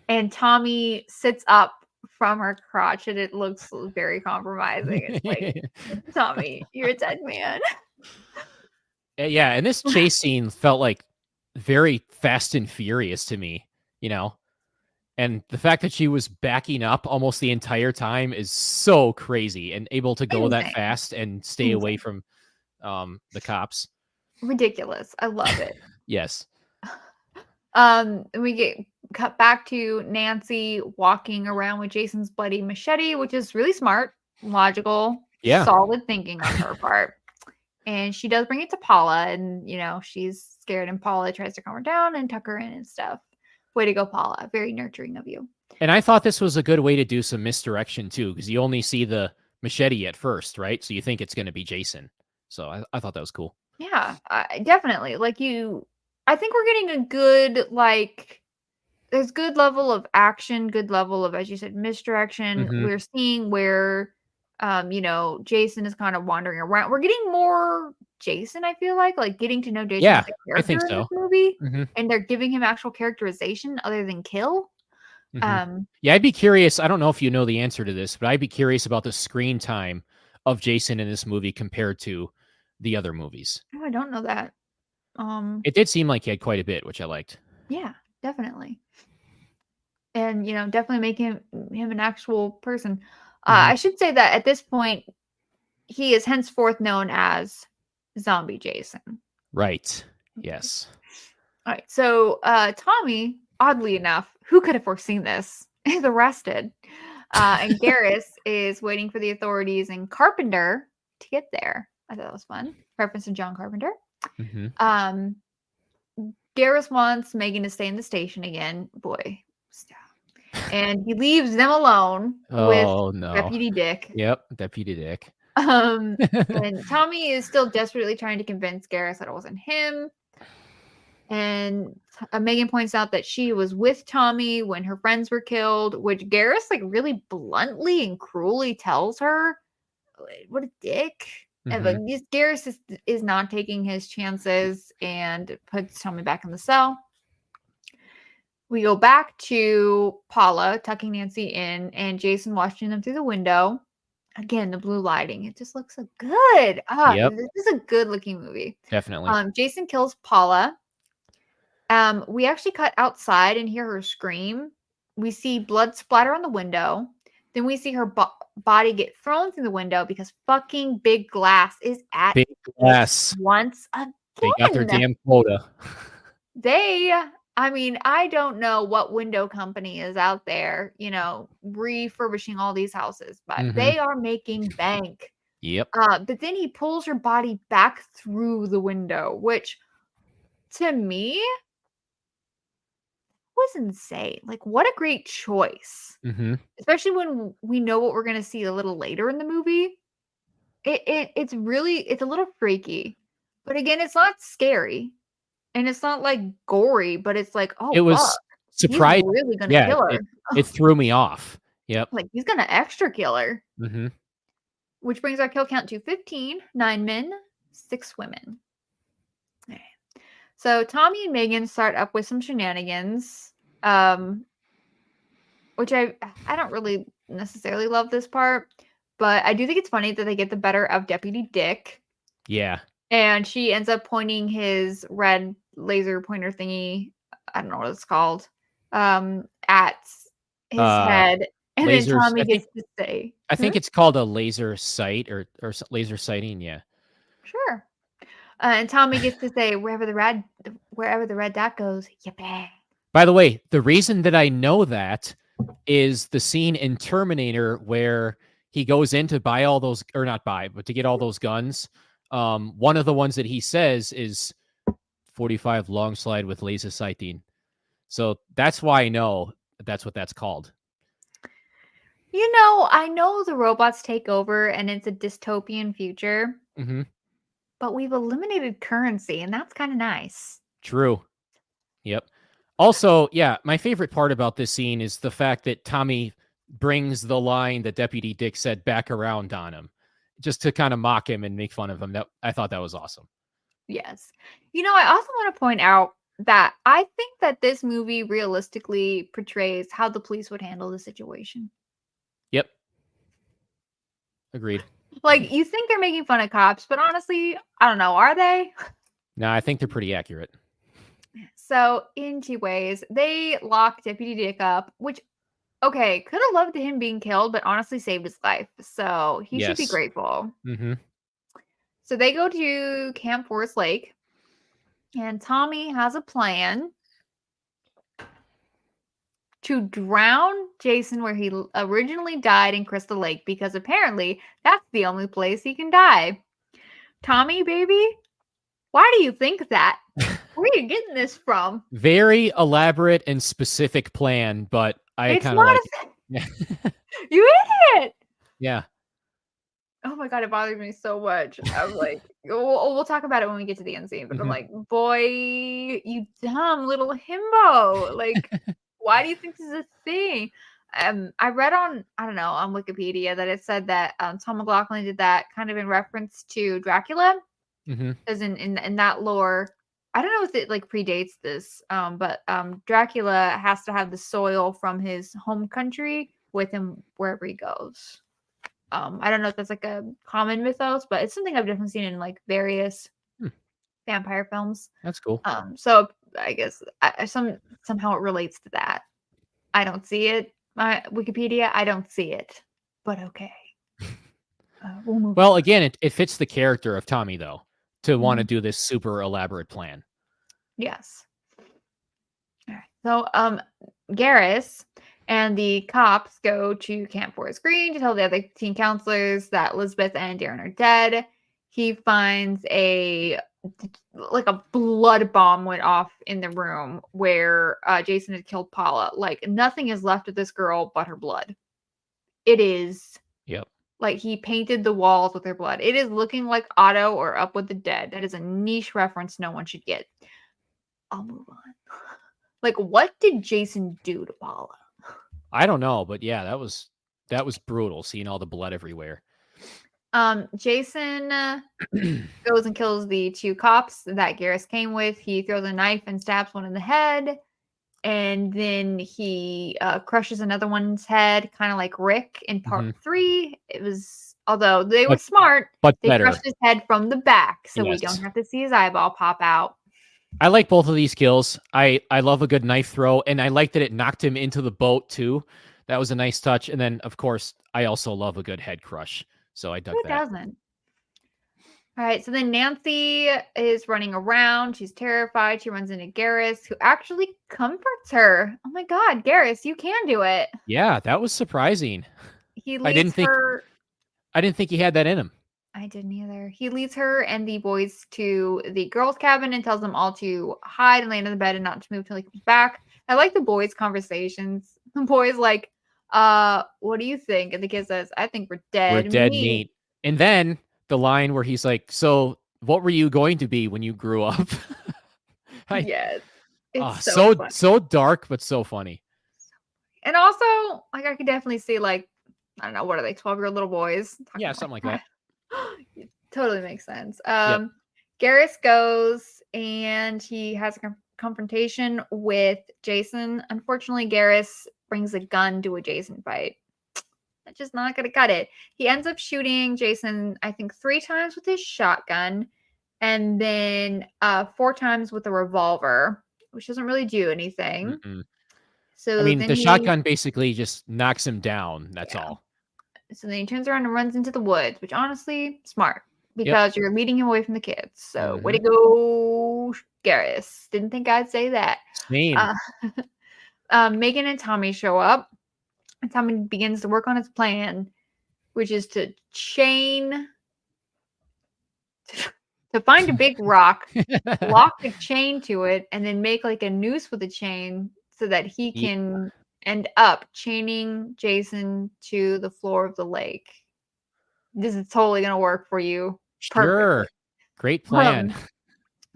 and Tommy sits up from her crotch, and it looks very compromising. It's like, Tommy, you're a dead man. Yeah, and this chase scene felt, like, very Fast and Furious to me, you know? And the fact that she was backing up almost the entire time is so crazy and able to go that Insane. fast and stay away Insane. from, the cops. Ridiculous. I love it. Yes. And we get cut back to Nancy walking around with Jason's bloody machete, which is really smart, logical, Yeah. solid thinking on her part. And she does bring it to Paula, and she's scared, and Paula tries to calm her down and tuck her in and stuff. Way to go, Paula. Very nurturing of you. And I thought this was a good way to do some misdirection too, because you only see the machete at first, right? So you think it's gonna be Jason. So I thought that was cool. Yeah, definitely. I think we're getting a good, like, there's good level of action, good level of, as you said, misdirection. Mhm. We're seeing where, Jason is kind of wandering around. We're getting more Jason, I feel like getting to know Jason Yeah, as a I think character in this so. movie, Mhm. and they're giving him actual characterization other than kill. Yeah, I'd be curious. I don't know if you know the answer to this, but I'd be curious about the screen time of Jason in this movie compared to the other movies. Oh, I don't know that. It did seem like he had quite a bit, which I liked. Yeah, definitely. And, definitely make him an actual person. I should say that at this point, he is henceforth known as Zombie Jason. Right. Yes. All right. So Tommy, oddly enough, who could have foreseen this, is arrested. And Garis is waiting for the authorities and Carpenter to get there. I thought that was fun. Reference to John Carpenter. Garis wants Megan to stay in the station again. Boy, stop. And he leaves them alone with Deputy Dick. Yep, Deputy Dick. And Tommy is still desperately trying to convince Garis that it wasn't him. And Megan points out that she was with Tommy when her friends were killed, which Garis really bluntly and cruelly tells her. What a dick. And but Garis is not taking his chances and puts Tommy back in the cell. We go back to Paula tucking Nancy in and Jason watching them through the window. Again, the blue lighting. It just looks so good. This is a good looking movie. Definitely. Jason kills Paula. We actually cut outside and hear her scream. We see blood splatter on the window. Then we see her body get thrown through the window because fucking Big Glass is at Big Glass once again. They got their damn quota. I don't know what window company is out there, refurbishing all these houses, but they are making bank. Yep. But then he pulls her body back through the window, which to me was insane. Like, what a great choice. Especially when we know what we're going to see a little later in the movie. It's a little freaky. But again, it's not scary. And it's not gory, but it's it was surprising. He's really gonna kill her. It threw me off. Yep. He's gonna extra kill her. Which brings our kill count to 15, 9 men, 6 women. Okay. So Tommy and Megan start up with some shenanigans. Which I don't really necessarily love this part, but I do think it's funny that they get the better of Deputy Dick. Yeah. And she ends up pointing his red laser pointer thingy, I don't know what it's called, at his head. And lasers, then Tommy gets to say. I think it's called a laser sight or laser sighting, yeah. Sure. And Tommy gets to say, wherever the red dot goes, you bang. By the way, the reason that I know that is the scene in Terminator where he goes in to buy all those, or not buy, but to get all those guns. One of the ones that he says is 45 long slide with laser sighting. So that's why I know that's what that's called. I know the robots take over and it's a dystopian future, but we've eliminated currency and that's kind of nice. True. Yep. Also, yeah, my favorite part about this scene is the fact that Tommy brings the line that Deputy Dick said back around on him, just to kind of mock him and make fun of him. I thought that was awesome. Yes. I also want to point out that I think that this movie realistically portrays how the police would handle the situation. Yep. Agreed. You think they're making fun of cops, but honestly, I don't know. Are they? No, I think they're pretty accurate. So, in 2 ways, they lock Deputy Dick up, which, okay, could have loved him being killed, but honestly saved his life. So, he should be grateful. So, they go to Camp Forest Lake, and Tommy has a plan to drown Jason where he originally died in Crystal Lake, because apparently that's the only place he can die. Tommy, baby, why do you think that? Where are you getting this from? Very elaborate and specific plan, but I kind of like it. You idiot! Yeah. Oh my god, it bothers me so much. I was like, we'll talk about it when we get to the end scene, but I'm like, boy, you dumb little himbo. Why do you think this is a thing? I read on Wikipedia that it said that Tom McLaughlin did that kind of in reference to Dracula. As in that lore, I don't know if it like predates this, but Dracula has to have the soil from his home country with him wherever he goes. I don't know if that's like a common mythos, but it's something I've definitely seen in like various vampire films. That's cool. So I guess somehow it relates to that. I don't see it. My Wikipedia, I don't see it, but okay. We'll move Well, on. again, it fits the character of Tommy though to want to Mhm. do this super elaborate plan. Yes. All right. So, Garis and the cops go to Camp Forest Green to tell the other teen counselors that Elizabeth and Darren are dead. He finds a blood bomb went off in the room where Jason had killed Paula. Like nothing is left of this girl but her blood. It is Yep. like he painted the walls with her blood. It is looking like Otto or Up with the Dead. That is a niche reference no one should get. I'll move on. Like, what did Jason do to Paula? I don't know, but yeah, that was brutal. Seeing all the blood everywhere. Jason goes and kills the two cops that Garris came with. He throws a knife and stabs one in the head, and then he crushes another one's head, kind of like Rick in part 3. It was, although they were smart, but they better. crushed his head from the back, so we Yes. don't have to see his eyeball pop out. I like both of these kills. I love a good knife throw, and I like that it knocked him into the boat too. That was a nice touch. And then, of course, I also love a good head crush. So I dug Who that. doesn't? All right, so then Nancy is running around. She's terrified. She runs into Garis, who actually comforts her. Oh my God, Garis, you can do it. Yeah, that was surprising. He leads her. I didn't think he had that in him. I didn't either. He leads her and the boys to the girls' cabin and tells them all to hide and lay in the bed and not to move till he comes back. I like the boys' conversations. The boys like, what do you think? And the kid says, I think we're dead. We're dead meat. And then the line where he's like, so what were you going to be when you grew up? Yes. It's so dark, but so funny. And also, like, I could definitely see, like, I don't know, what are they, 12-year-old little boys? Yeah, something like that. It totally makes sense. Yep. Garis goes and he has a confrontation with Jason. Unfortunately, Garis brings a gun to a Jason fight. That's just not going to cut it. He ends up shooting Jason, I think, 3 times with his shotgun and then 4 times with a revolver, which doesn't really do anything. Mm-mm. So I mean, then the shotgun basically just knocks him down. That's all. So then he turns around and runs into the woods, which honestly, smart because you're leading him away from the kids. So way to go, Garis. Didn't think I'd say that. Same. Megan and Tommy show up, and Tommy begins to work on his plan, which is to find a big rock, lock a chain to it, and then make like a noose with a chain so that he can end up chaining Jason to the floor of the lake. This is totally going to work for you. Sure. Great plan.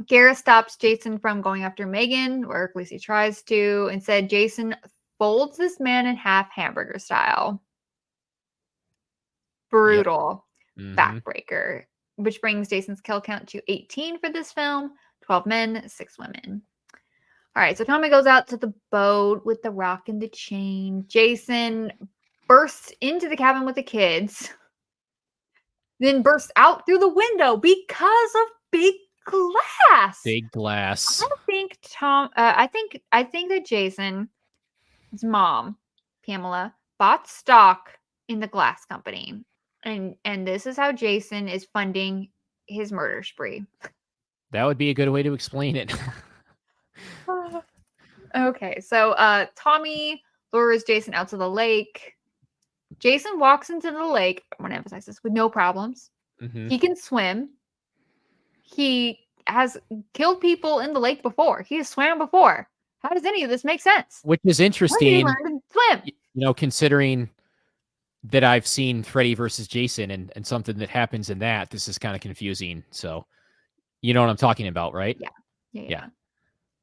Garis stops Jason from going after Megan, or at least he tries to. Instead, Jason folds this man in half hamburger style. Brutal. Backbreaker. Which brings Jason's kill count to 18 for this film. 12 men, 6 women. All right, so Tommy goes out to the boat with the rock and the chain. Jason bursts into the cabin with the kids, then bursts out through the window because of big glass. Big glass. I think I think that Jason's mom, Pamela, bought stock in the glass company, and this is how Jason is funding his murder spree. That would be a good way to explain it. Okay, so Tommy lures Jason out to the lake. Jason walks into the lake, I want to emphasize this, with no problems. He can swim. He has killed people in the lake before. He has swam before. How does any of this make sense? Which is interesting, Where did he learn to swim? You know, considering that I've seen Freddy versus Jason and something that happens in that, this is kind of confusing. So, you know what I'm talking about, right? Yeah.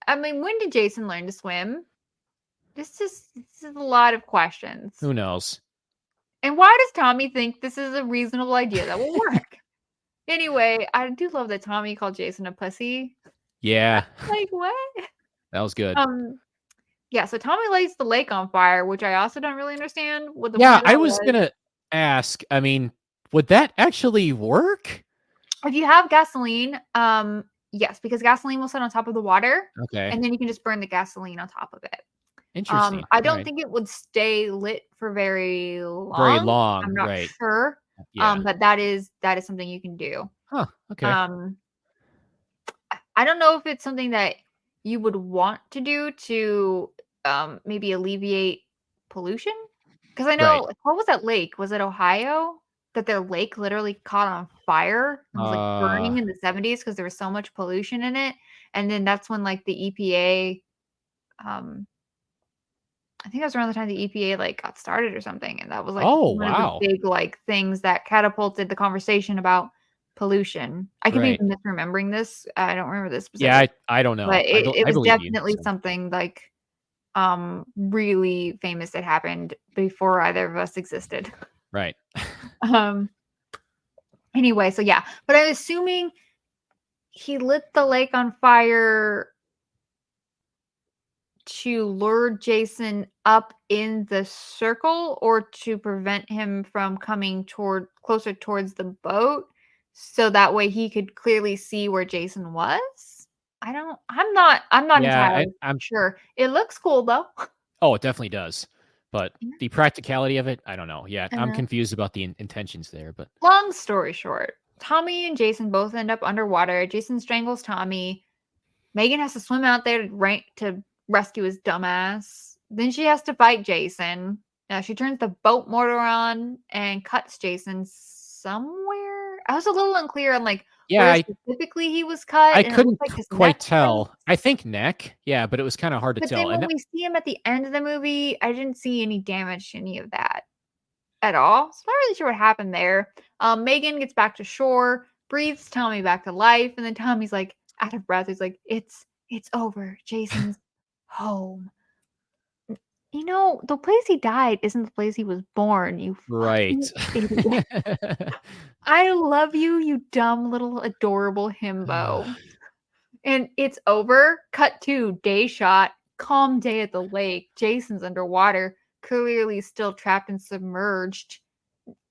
I mean, when did Jason learn to swim? This is a lot of questions. Who knows? And why does Tommy think this is a reasonable idea that will work? Anyway, I do love that Tommy called Jason a pussy. Yeah, Like, what? that was good. Um, yeah, so Tommy lights the lake on fire, which I also don't really understand what the point Yeah, of I that was was. gonna ask, I mean, would that actually work? If you have gasoline, yes, because gasoline will sit on top of the water, Okay, and then you can just burn the gasoline on top of it. interesting. I All don't right. think it would stay lit for very Very long. I'm long, not right. sure. Yeah. But that is something you can do. Huh, okay. Um, I don't know if it's something that you would want to do to maybe alleviate pollution. Because I Right. know what was that lake? Was it Ohio? That their lake literally caught on fire and was like Uh, burning in the 70s because there was so much pollution in it. And then that's when like the EPA um I think that was around the time the EPA, like, got started or something, and that was, like, oh, one of the wow. big, like, things that catapulted the conversation about pollution. I could be Right. misremembering this, I don't remember the Yeah, specifics, I don't know. but it I was believe you, definitely so something, like, really famous that happened before either of us existed. right. Um, anyway, so yeah, but I'm assuming he lit the lake on fire to lure Jason up in the circle or to prevent him from coming toward closer towards the boat so that way he could clearly see where Jason was? I'm not Yeah, entirely I'm sure. It looks cool though. oh, it definitely does, but Yeah, the practicality of it, I don't know. Yeah, I I'm know. confused about the intentions there, but Long story short, Tommy and Jason both end up underwater. Jason strangles Tommy. Megan has to swim out there to rescue his dumbass. Then she has to fight Jason. She turns the boat motor on and cuts Jason somewhere. I was a little unclear on like yeah, where specifically he was cut, I and it looked couldn't like his quite neck place. tell. I think neck, yeah, but it was kinda hard to But tell, then and when that we see him at the end of the movie, I didn't see any damage to any of that at all. So not really sure what happened there. Megan gets back to shore, breathes Tommy back to life, and then Tommy's like out of breath. He's like, "It's over. Jason's home." You know, the place he died isn't the place he was born. You right. fucking idiot. I love you, you dumb little adorable himbo. And it's over. Cut to day shot. Calm day at the lake. Jason's underwater, clearly still trapped and submerged.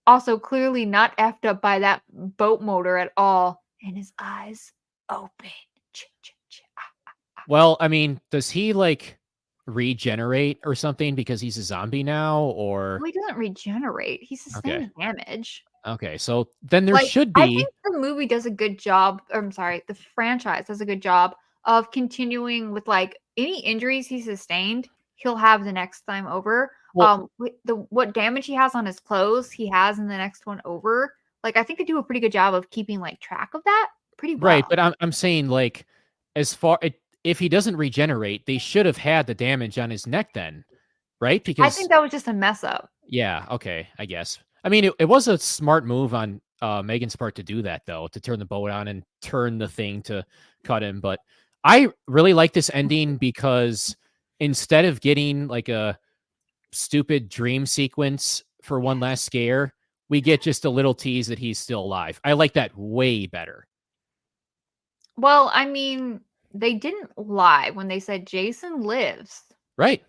Also, clearly not effed up by that boat motor at all. And his eyes open. Ah. Well, I mean, does he, like, regenerate or something because he's a zombie now, or Well, he doesn't regenerate. He okay, sustains damage. okay, so then there Like, should I be think the movie does a good job, or I'm sorry, the franchise does a good job of continuing with, like, any injuries he sustained, he'll have the next time over. well, With the what damage he has on his clothes, he has in the next one over. Like, I think they do a pretty good job of keeping, like, track of that pretty right, well. but I'm saying, like, as far if he doesn't regenerate, they should have had the damage on his neck then, right? I Because think that was just a mess up. yeah, okay, I guess. I mean, it was a smart move on, Megan's part to do that, though, to turn the boat on and turn the thing to cut him, but I really like this ending because instead of getting, like, a stupid dream sequence for one Yes. last scare, we get just a little tease that he's still alive. I like that way better. Well, I mean, they didn't lie when they said Jason lives. Right.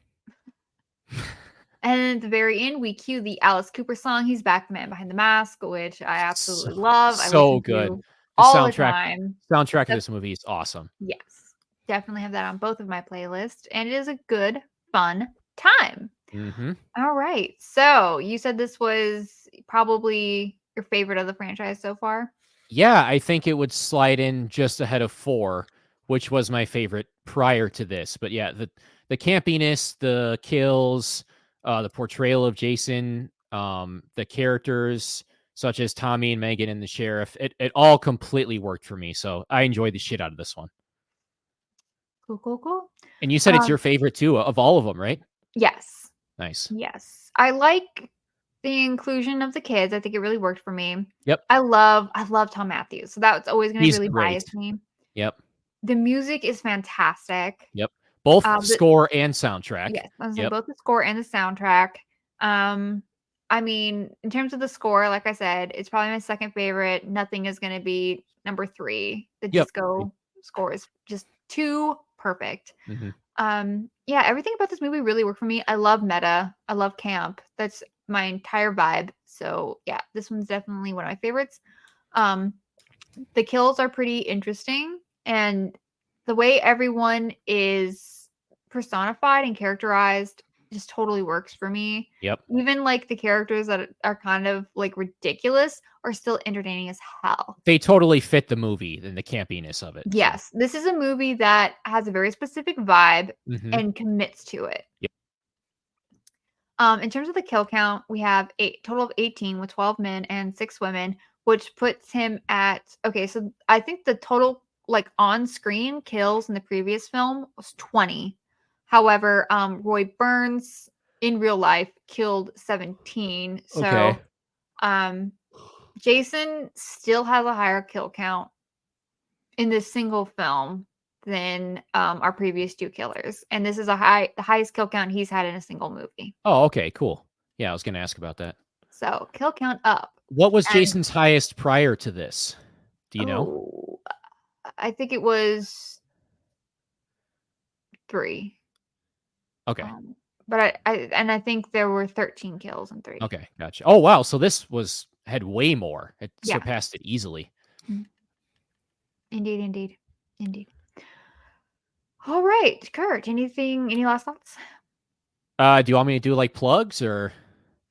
And then at the very end, we cue the Alice Cooper song, "He's Back, the Man Behind the Mask," which I So, absolutely love. I so listen good. to The all the soundtrack time. soundtrack of That's this movie is awesome. yes. Definitely have that on both of my playlists, and it is a good, fun time. Mhm. All right. So, you said this was probably your favorite of the franchise so far? Yeah, I think it would slide in just ahead of 4, which was my favorite prior to this. But yeah, the campiness, the kills, the portrayal of Jason, the characters such as Tommy and Megan and the sheriff, it all completely worked for me. So I enjoyed the shit out of this one. Cool, cool, cool. And you said it's Um, your favorite too of all of them, right? yes. Nice. Yes. I like the inclusion of the kids. I think it really worked for me. Yep. I love Thom Mathews, so that's always gonna He's really bias great. me. Yep. The music is fantastic. Yep. Both The score and soundtrack. yes, I was say Yep. both the score and the soundtrack. Um, I mean, in terms of the score, like I said, it's probably my second favorite. Nothing is gonna be number 3. The Yep. disco score is just too perfect. Mm-hmm. Yeah, everything about this movie really worked for me. I love meta. I love camp. That's my entire vibe. So yeah, this one's definitely one of my favorites. The kills are pretty interesting, and the way everyone is personified and characterized just totally works for me. Yep. Even like the characters that are kind of like ridiculous are still entertaining as hell. They totally fit the movie and the campiness of it. Yes, this is a movie that has a very specific vibe Mm-hmm. and commits to it. Yep. In terms of the kill count, we have a total of 18 with 12 men and 6 women, which puts him at okay. So I think the total like on screen kills in the previous film was 20. However, Roy Burns in real life killed 17. So Okay. Jason still has a higher kill count in this single film than our previous 2 killers, and this is the highest kill count he's had in a single movie. Oh, okay, cool. Yeah, I was going to ask about that. So kill count up. What was And, Jason's highest prior to this? Do you know? I think it was 3. Okay. But I think there were 13 kills in 3. Okay, gotcha. Oh wow, so this had way more. It Yeah. surpassed it easily. Indeed. All right, Kurt. Any last thoughts? Do you want me to do like plugs or?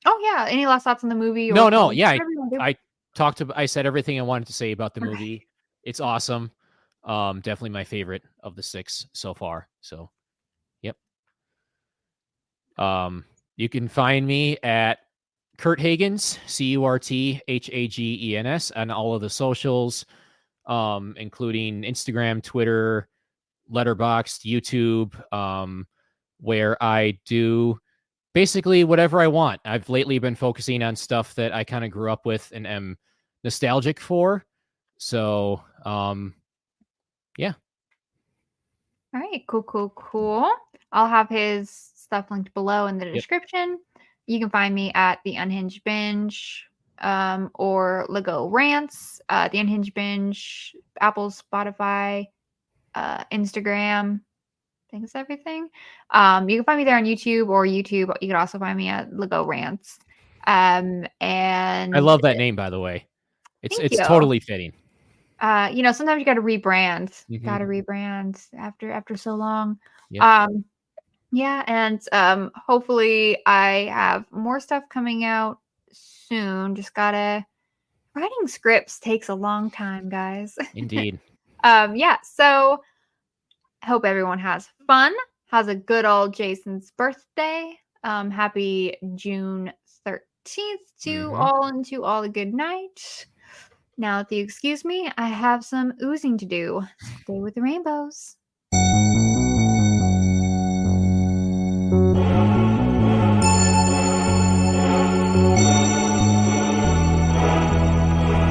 Oh yeah, any last thoughts on the movie? Or No. Yeah, I said everything I wanted to say about the movie. It's awesome. Definitely my favorite of the 6 so far. So, yep. You can find me at Kurt Hagens, CurtHagens, on all of the socials, including Instagram, Twitter, Letterboxd, YouTube, where I do basically whatever I want. I've lately been focusing on stuff that I kind of grew up with and am nostalgic for. So, yeah. All right, cool. I'll have his stuff linked below in the description. You can find me at The Unhinged Binge or Lego Rants, The Unhinged Binge, Apple, Spotify, Instagram. I think it's everything. You can find me there on YouTube or YouTube. You can also find me at Lego Rants. And I love that name, by the way. It's totally fitting. Sometimes you got to rebrand. Mm-hmm. Got to rebrand after so long. Yep. Yeah, and hopefully I have more stuff coming out soon. Just gotta writing scripts takes a long time, guys. Indeed. Yeah, so I hope everyone has fun. Has a good old Jason's birthday. Happy June 13th to all, and to all a good night. Now, if you excuse me, I have some oozing to do. Stay with the rainbows.